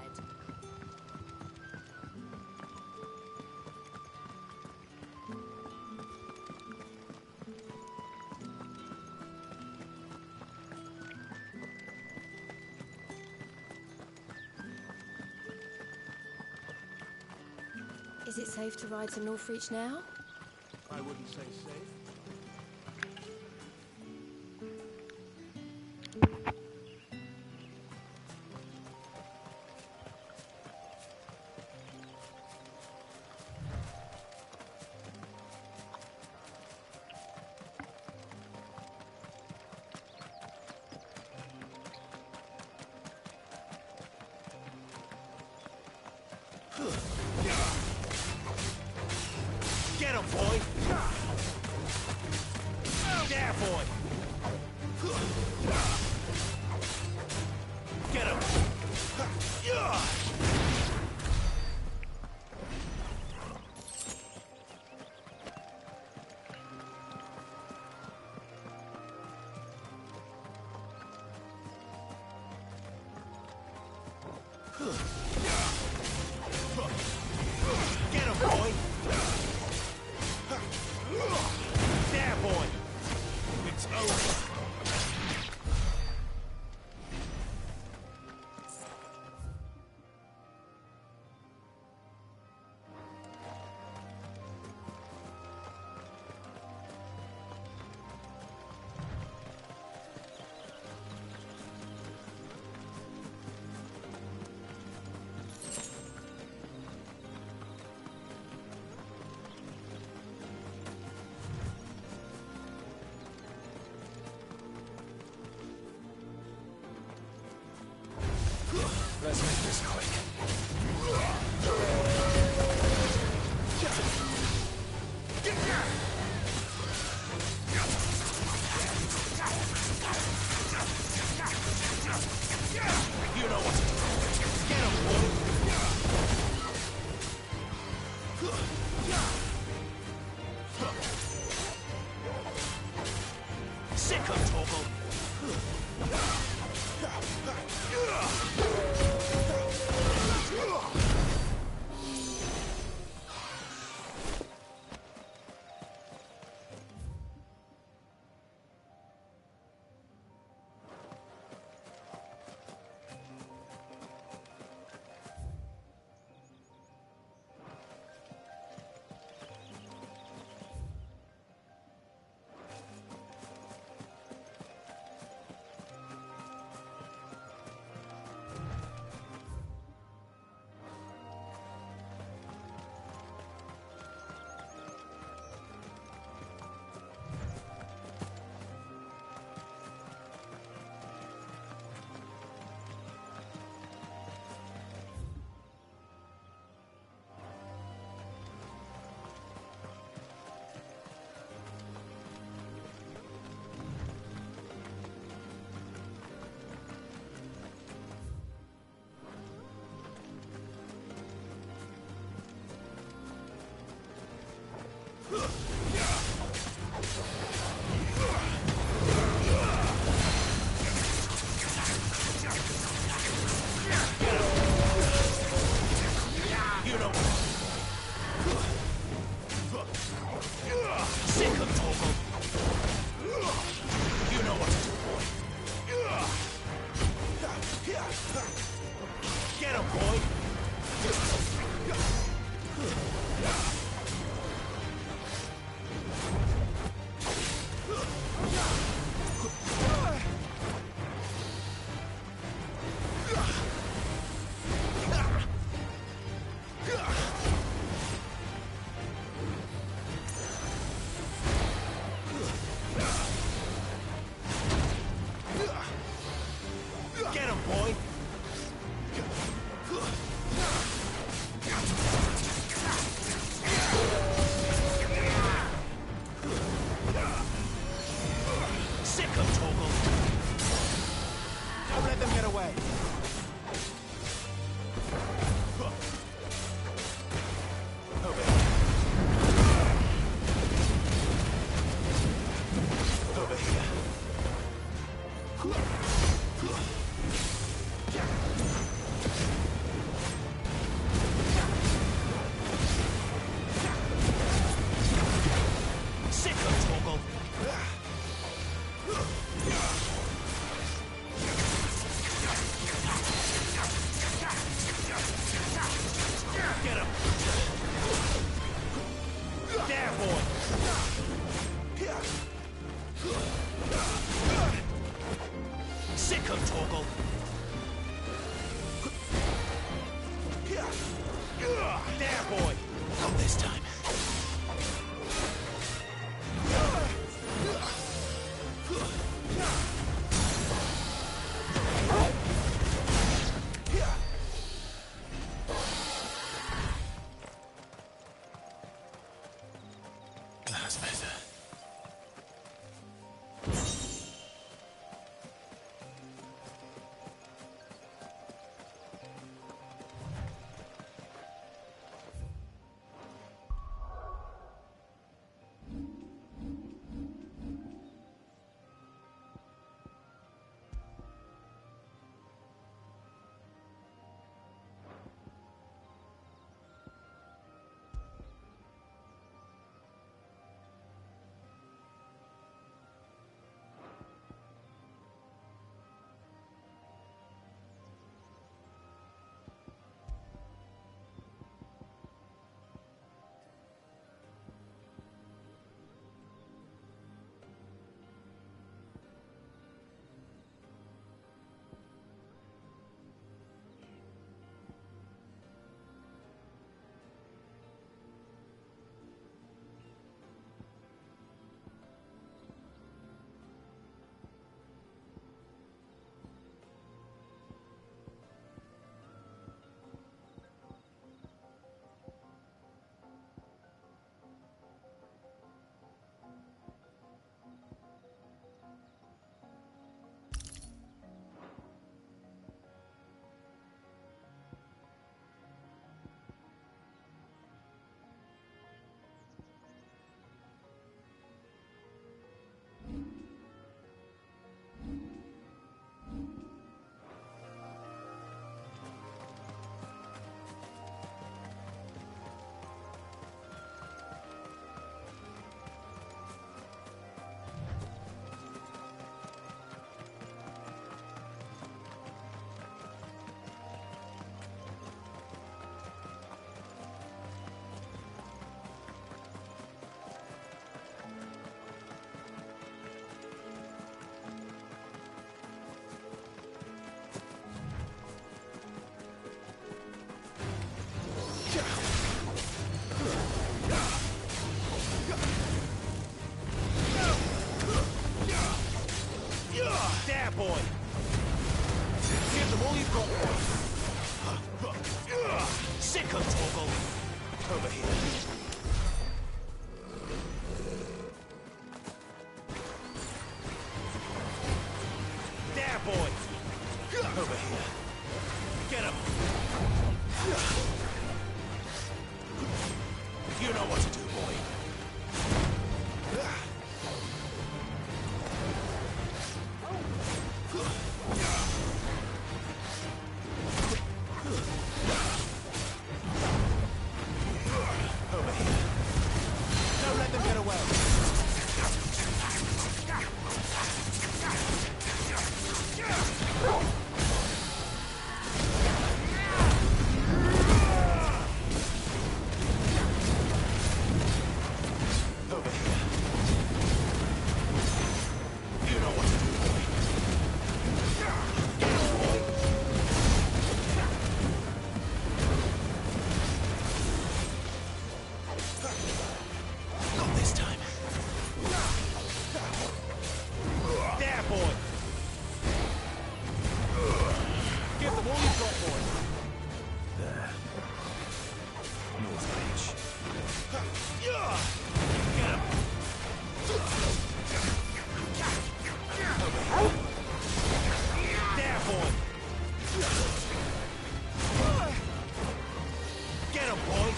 Is it safe to ride to Northreach now? I wouldn't say safe. Get him, boy! There, boy! It's over! Let's make this quick. You know what? Get him, boy! Sick of Torgal! Get him, boy! Get him, boy! all you've got, boy. Sick of Torgal. Over here. There, boy. Over here. Get him. You know what to do, boy. Over here. Don't let them get away. Over here. You know what to do, boy. Get him, boy. Not this time. There, boy. Give them all you've got, boy. There. North Reach. Get him. There, boy. Get him, boy.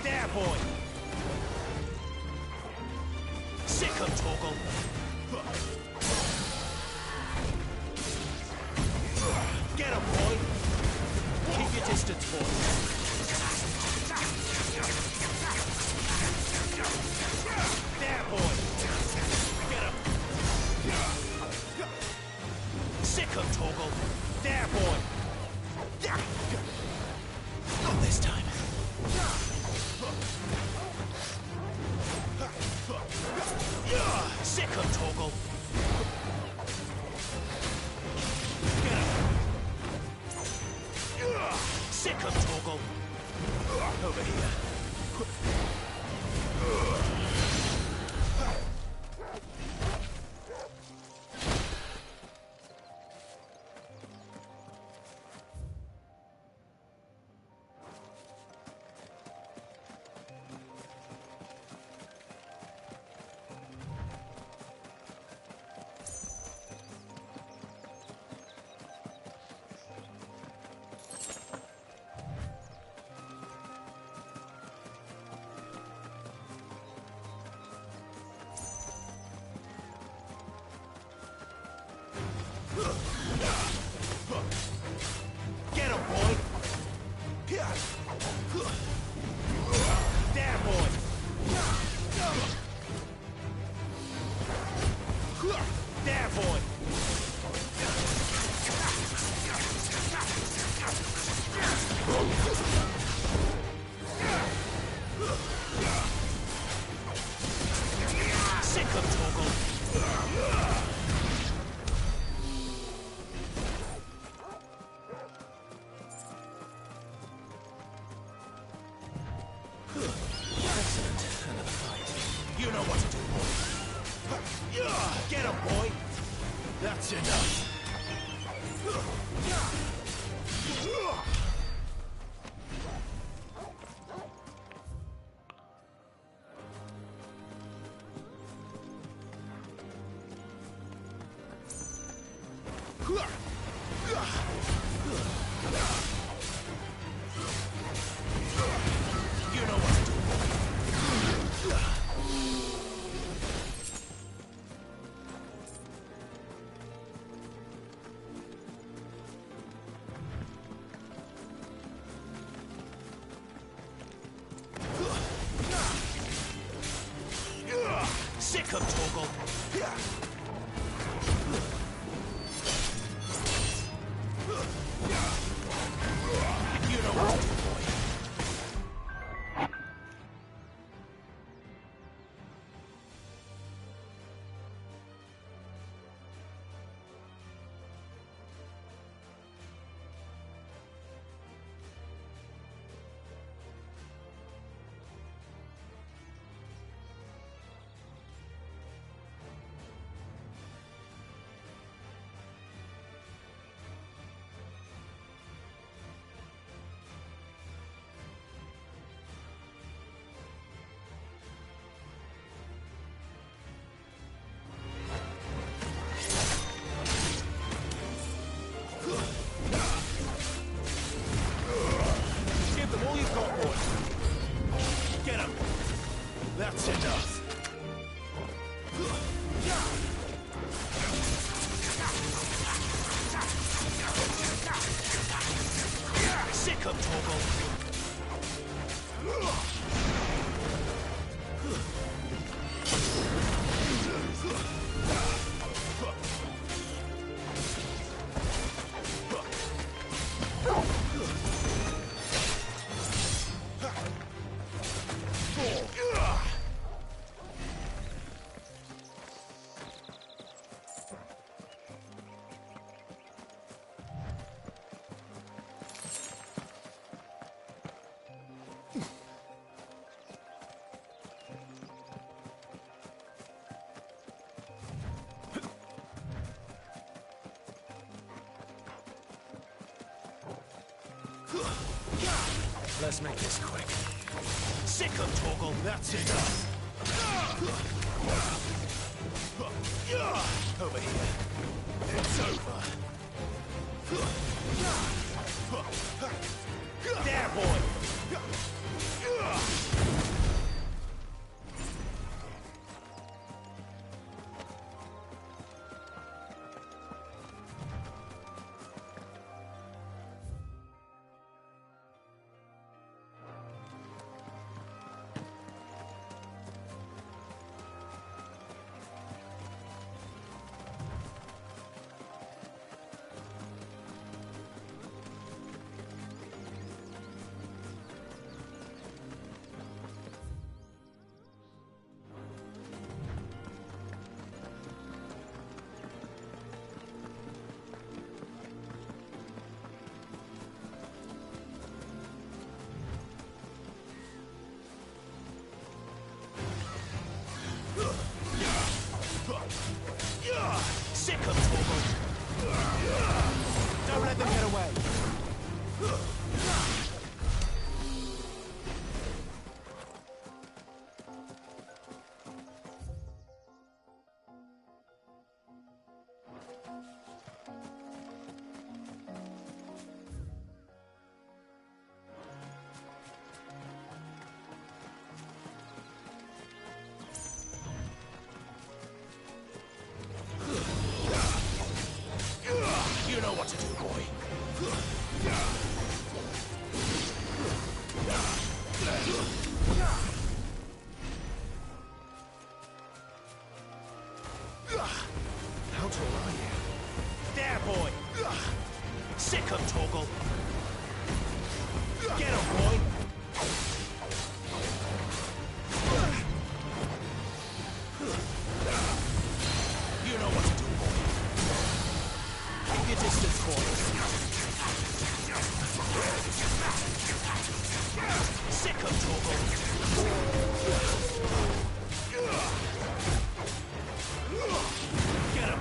There, boy. Sick of Torgal. Get him, boy. Keep your distance, boy. There, boy. Get him. Sick of Torgal. There, boy. Not this time. Sick of Torgal. Get him. Sick of Torgal. Over here. Get him, boy! There, boy! There, boy! Sick of Torgal! Excellent. Another fight. You know what to do, boy. Get him, boy. That's enough. You know what to do, boy. Let's make this quick. Sick of Torgal. That's it. Over here. It's over. There, boy. Sick of Torgal. Don't let them get away. You know what to do, boy. How tall are you? There, boy. Sick of Torgal. Get him, boy. You know what to do, boy. Keep your distance, boy. Sick of Torgal. Get him.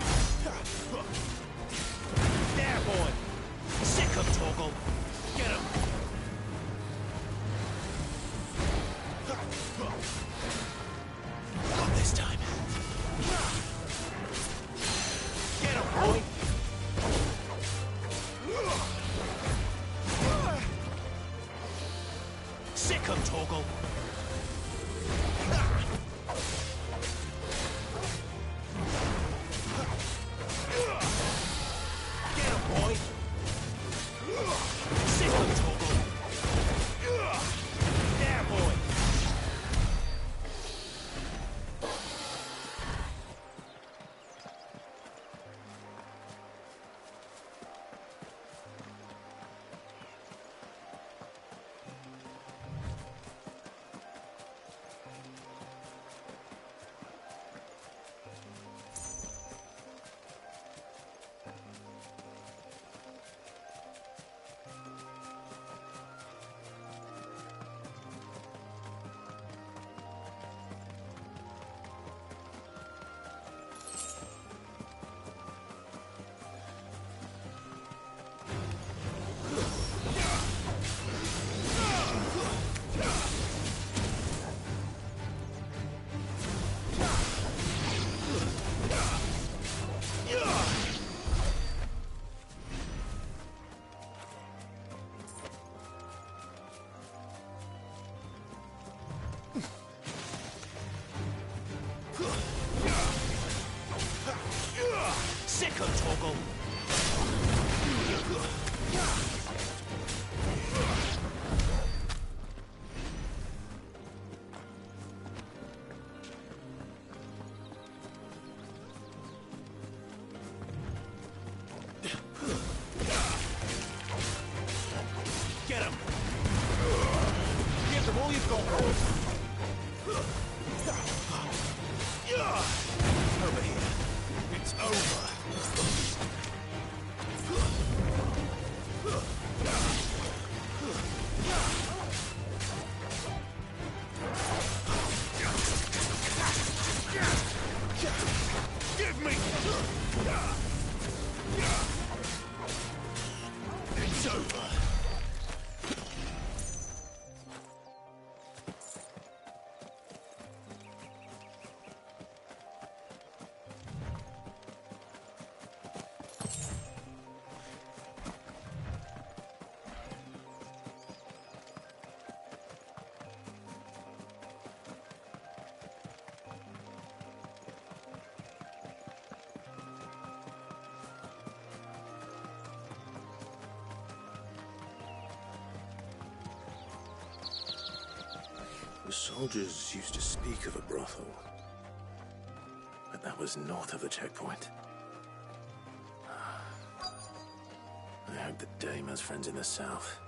There, boy. Sick of Torgal. Get him. Not this time. Get him, boy. Sick of Torgal. Get him, boy. Sick of Torgal. There, boy. Sick of Torgal. last of all you've got, Ross. Over here. It's over. Give me! It's over. The soldiers used to speak of a brothel, but that was north of the checkpoint. I heard that Dame has friends in the south.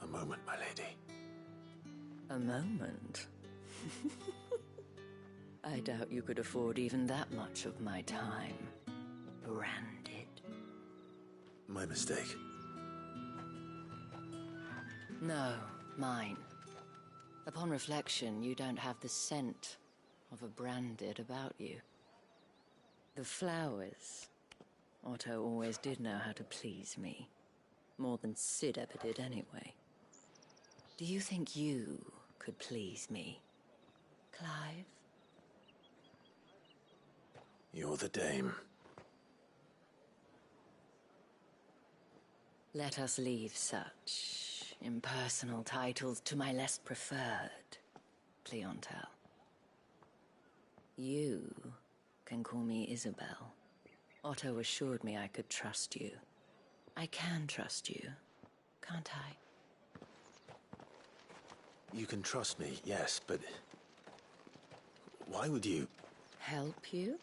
A moment, my lady. A moment? I doubt you could afford even that much of my time. Branded. My mistake. No, mine. Upon reflection, you don't have the scent of a branded about you. The flowers. Otto always did know how to please me. More than Sid ever did anyway. Do you think you could please me, Clive? You're the Dame. Let us leave such impersonal titles to my less preferred clientele. You can call me Isabel. Otto assured me I could trust you. I can trust you, can't I? You can trust me, yes, but why would you? Help you?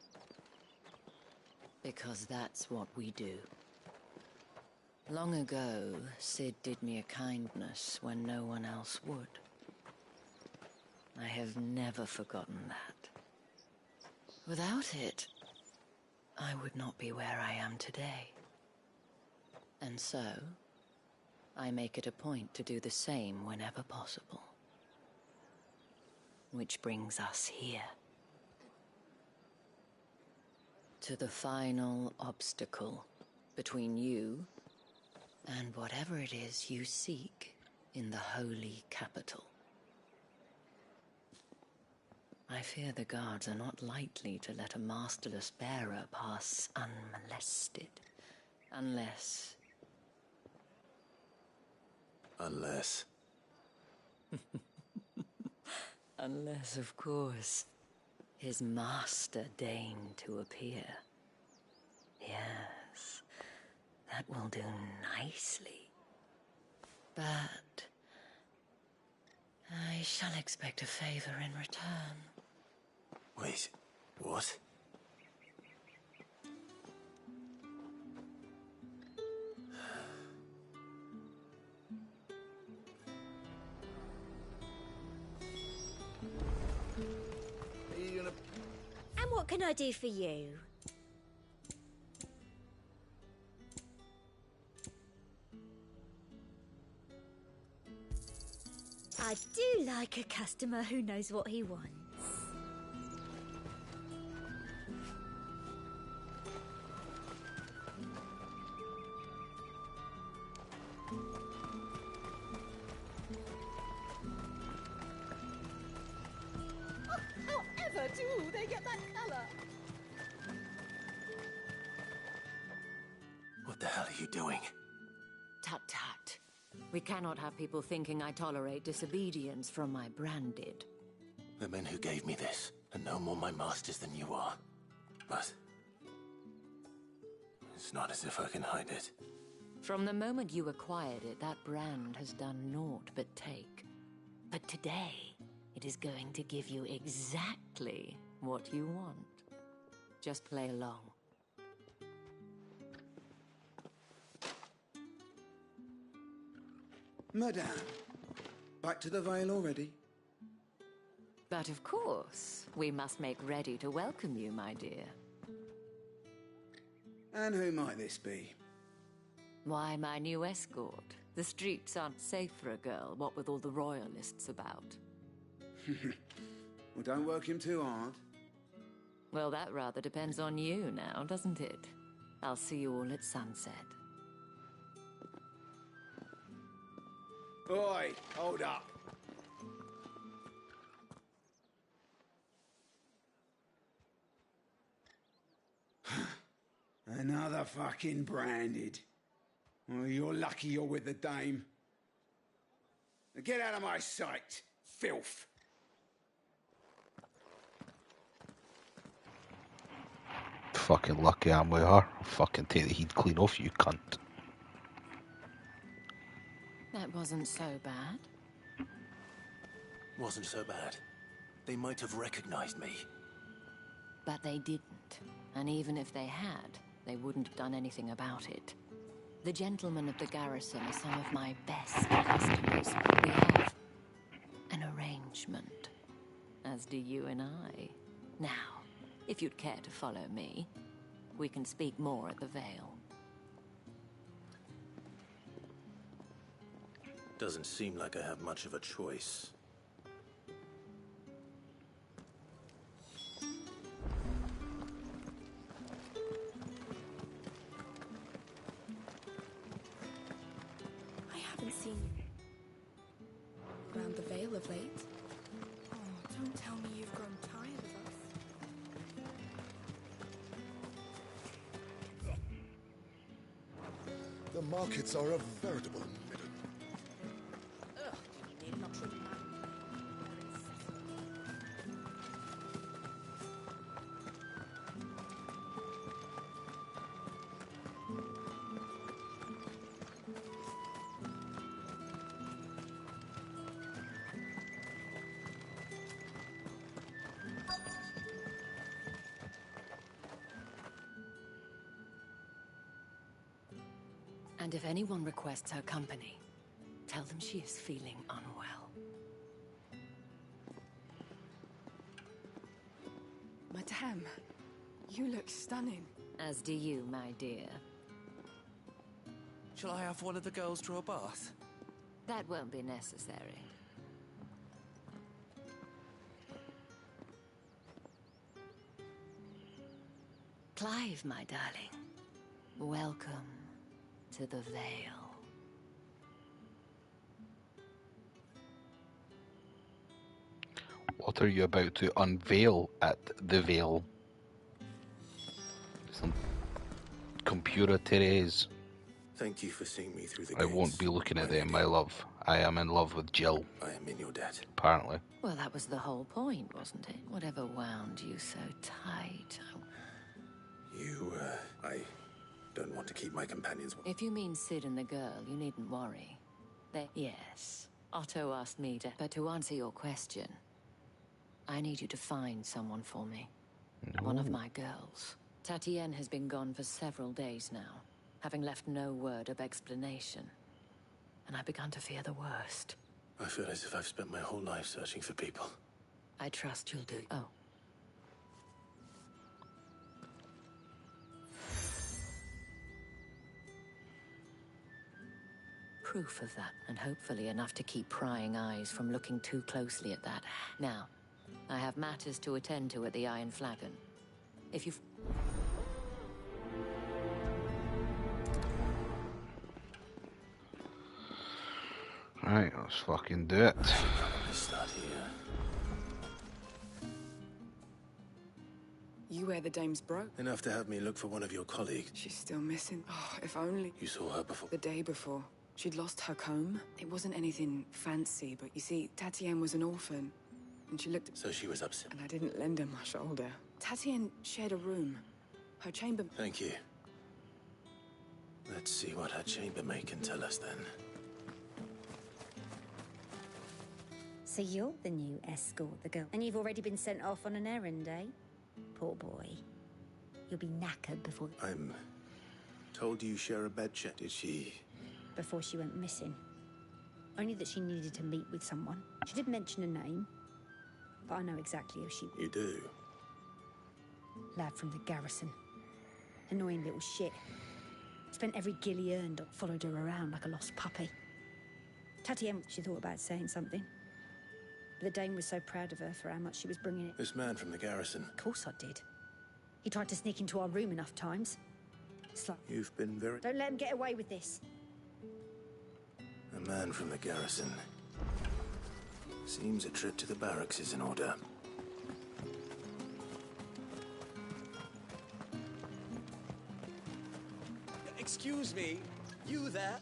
Because that's what we do. Long ago, Sid did me a kindness when no one else would. I have never forgotten that. Without it, I would not be where I am today. And so, I make it a point to do the same whenever possible. Which brings us here. To the final obstacle between you and whatever it is you seek in the holy capital. I fear the guards are not likely to let a masterless bearer pass unmolested, unless... Unless... Unless, of course, his master deigned to appear. Yes, that will do nicely. But I shall expect a favor in return. Wait, what? And what can I do for you? I do like a customer who knows what he wants. However do they get that colour? What the hell are you doing? Tut tut. We cannot have people thinking I tolerate disobedience from my branded. The men who gave me this are no more my masters than you are. But it's not as if I can hide it. From the moment you acquired it, that brand has done naught but take. But today, it it is going to give you exactly what you want. Just play along. Madame, back to the Vale already? But of course, we must make ready to welcome you, my dear. And who might this be? Why, my new escort. The streets aren't safe for a girl, what with all the royalists about. Well, don't work him too hard. Well, that rather depends on you now, doesn't it? I'll see you all at sunset. Oi, hold up. Another fucking branded. Well, you're lucky you're with the dame. Now get out of my sight, filth. Fucking lucky I'm with her. I'll fucking take the heat clean off you, cunt. That wasn't so bad. Wasn't so bad. They might have recognized me. But they didn't. And even if they had, they wouldn't have done anything about it. The gentlemen of the garrison are some of my best customers. We have an arrangement, as do you and I. Now, if you'd care to follow me, we can speak more at the Vale. Doesn't seem like I have much of a choice. I haven't seen you around the Vale of late. Oh, don't tell me you've grown tired of us. The markets are a veritable middle. Ugh, you need not remind me. And if anyone requests her company, tell them she is feeling unwell. Madame, you look stunning. As do you, my dear. Shall I have one of the girls draw a bath? That won't be necessary. Clive, my darling. Welcome to the Vale. What are you about to unveil at the Vale? Some computer Therese. Thank you for seeing me through the I gates. won't be looking at them, my love. I am in love with Jill. I am in your debt. Apparently. Well, that was the whole point, wasn't it? Whatever wound you so tight. I don't want to keep my companions. If you mean Sid and the girl, you needn't worry. Yes, Otto asked me to... But to answer your question, I need you to find someone for me. One of my girls. Tatienne has been gone for several days now, having left no word of explanation. And I've begun to fear the worst. I feel as if I've spent my whole life searching for people. I trust you'll do... Oh. Proof of that, and hopefully enough to keep prying eyes from looking too closely at that. Now, I have matters to attend to at the Iron Flagon. If you've... Right, let's fucking do it. Start here. You wear the dame's brooch. Enough to have me look for one of your colleagues. She's still missing. Oh, if only. You saw her before? The day before. She'd lost her comb. It wasn't anything fancy, but you see, Tatienne was an orphan. And she looked... So she was upset. And I didn't lend her my shoulder. Tatienne shared a room. Her chamber... Thank you. Let's see what her chambermaid can tell us then. So you're the new escort, the girl. And you've already been sent off on an errand, eh? Poor boy. You'll be knackered before... I'm told you share a bed sheet. Did she... Before she went missing. Only that she needed to meet with someone. She did mention a name, but I know exactly who she... You do? Lad from the garrison. Annoying little shit. Spent every guil he earned, followed her around like a lost puppy. Tatienne, she thought about saying something. But the Dane was so proud of her for how much she was bringing it. This man from the garrison. Of course I did. He tried to sneak into our room enough times. It's like... You've been very... Don't let him get away with this. A man from the garrison. Seems a trip to the barracks is in order. Excuse me, you there?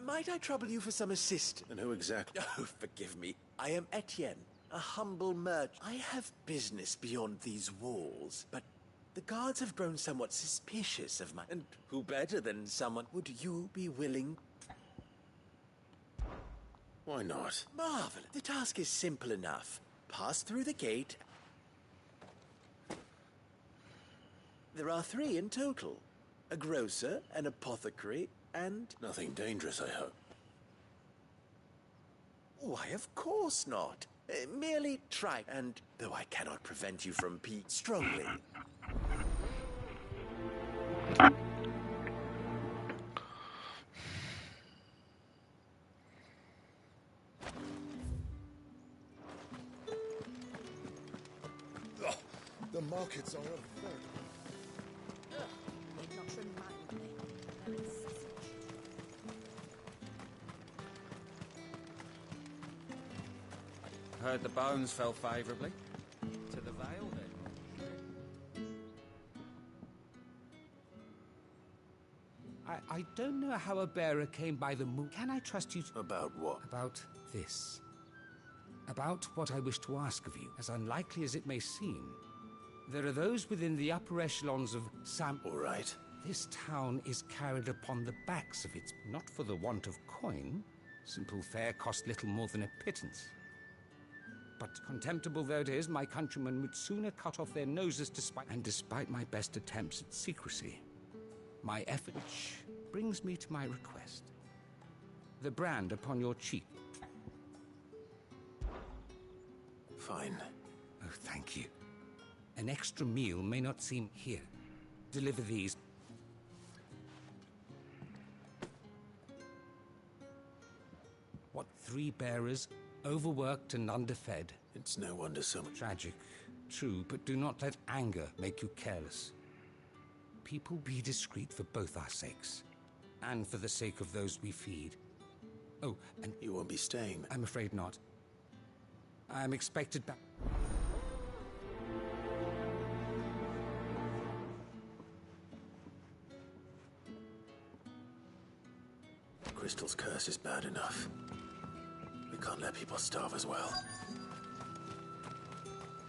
Might I trouble you for some assist? And who exactly? Oh, forgive me. I am Etienne, a humble merchant. I have business beyond these walls, but the guards have grown somewhat suspicious of my... And who better than someone? Would you be willing... Why not? Marvelous. The task is simple enough. Pass through the gate. There are 3 in total. A grocer, an apothecary, and... Nothing dangerous, I hope. Why, of course not. Merely try, and though I cannot prevent you from strongly. Oh, the markets are a very... Need not remind me. They're incessant. Heard the bones fell favourably. To the Vale, then. I don't know how a bearer came by the moon. Can I trust you to... About what? About this. About what I wish to ask of you, as unlikely as it may seem. There are those within the upper echelons of Sam... All right. This town is carried upon the backs of its... Not for the want of coin. Simple fare cost little more than a pittance. But contemptible though it is, my countrymen would sooner cut off their noses despite my best attempts at secrecy. My effort, which brings me to my request. The brand upon your cheek. Fine. Oh, thank you. An extra meal may not seem here. Deliver these. What 3 bearers, overworked and underfed. It's no wonder so much. Tragic, true, but do not let anger make you careless. People, be discreet for both our sakes, and for the sake of those we feed. Oh, and... You won't be staying? I'm afraid not. I am expected back... Crystal's curse is bad enough. We can't let people starve as well.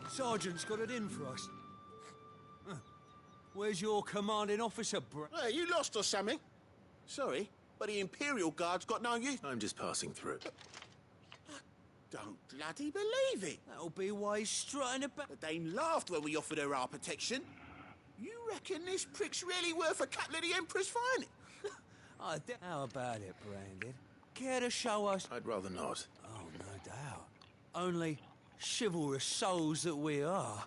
Sergeant's got it in for us. Where's your commanding officer, Hey, you lost or something? Sorry, but the Imperial Guard's got no use. I'm just passing through. I don't bloody believe it. That'll be why he's strutting about. The Dane laughed when we offered her our protection. You reckon this prick's really worth a couple of the Emperor's finest? How about it, Brandon? Care to show us? I'd rather not. Oh, no doubt. Only chivalrous souls that we are.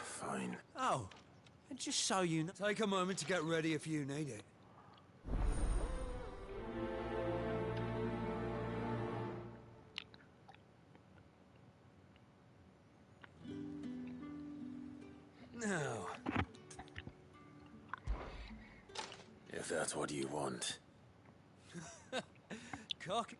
Fine. Oh, and just so you know, take a moment to get ready if you need it. Now, If that's what you want. cock.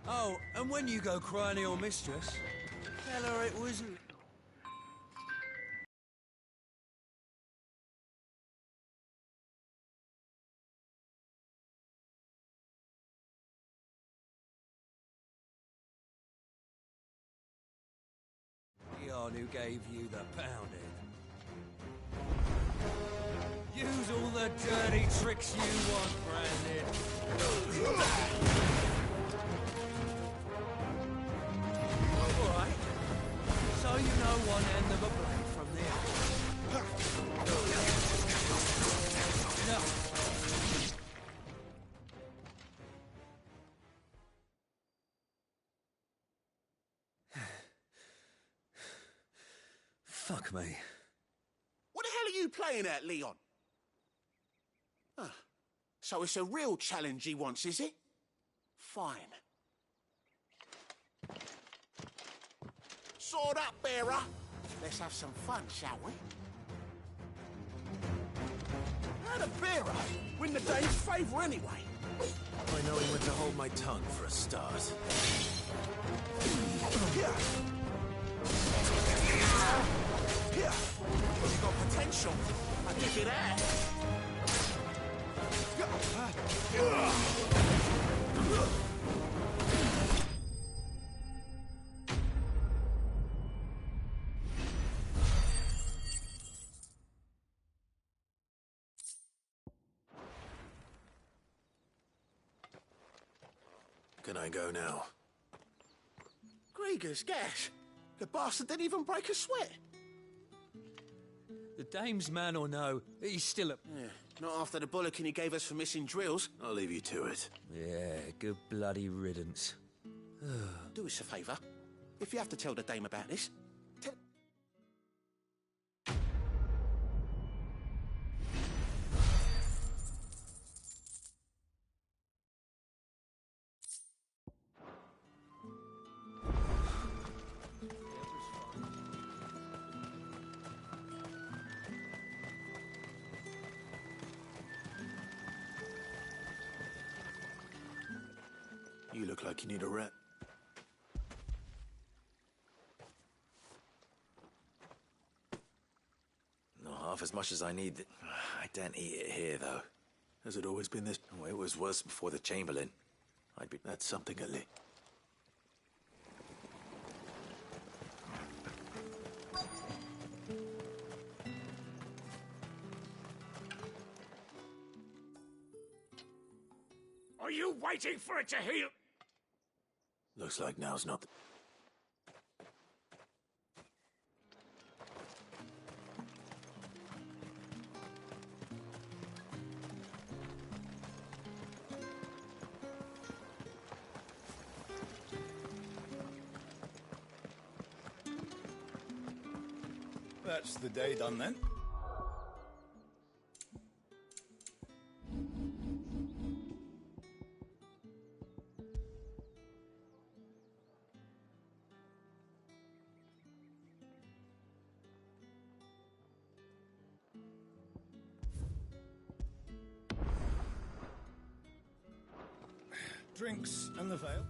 Oh, and when you go crying to your mistress, tell her it was... one who gave you the pounding. Use all the dirty tricks you want, Brandon. All right. So you know one end of a blade from the other. Enough. Fuck me. What the hell are you playing at, Leon? Ah, so it's a real challenge he wants, is it? Fine. Sword up, bearer. Let's have some fun, shall we? How'd a bearer win the Dane's favour anyway? By knowing when to hold my tongue for a start. Here. Here. You got potential. I give you that. Can I go now? Grieger's gas. The bastard didn't even break a sweat. The dame's man or no, he's still a... Yeah, not after the bollocking he gave us for missing drills. I'll leave you to it. Yeah, good bloody riddance. Do us a favour. If you have to tell the dame about this, tell... You look like you need a rep. Not half as much as I need. I don't eat it here, though. Has it always been this? Oh, it was worse before the Chamberlain. That's something, Ali. Are you waiting for it to heal? Looks like now's not the... That's the day done then. Drinks and the veil.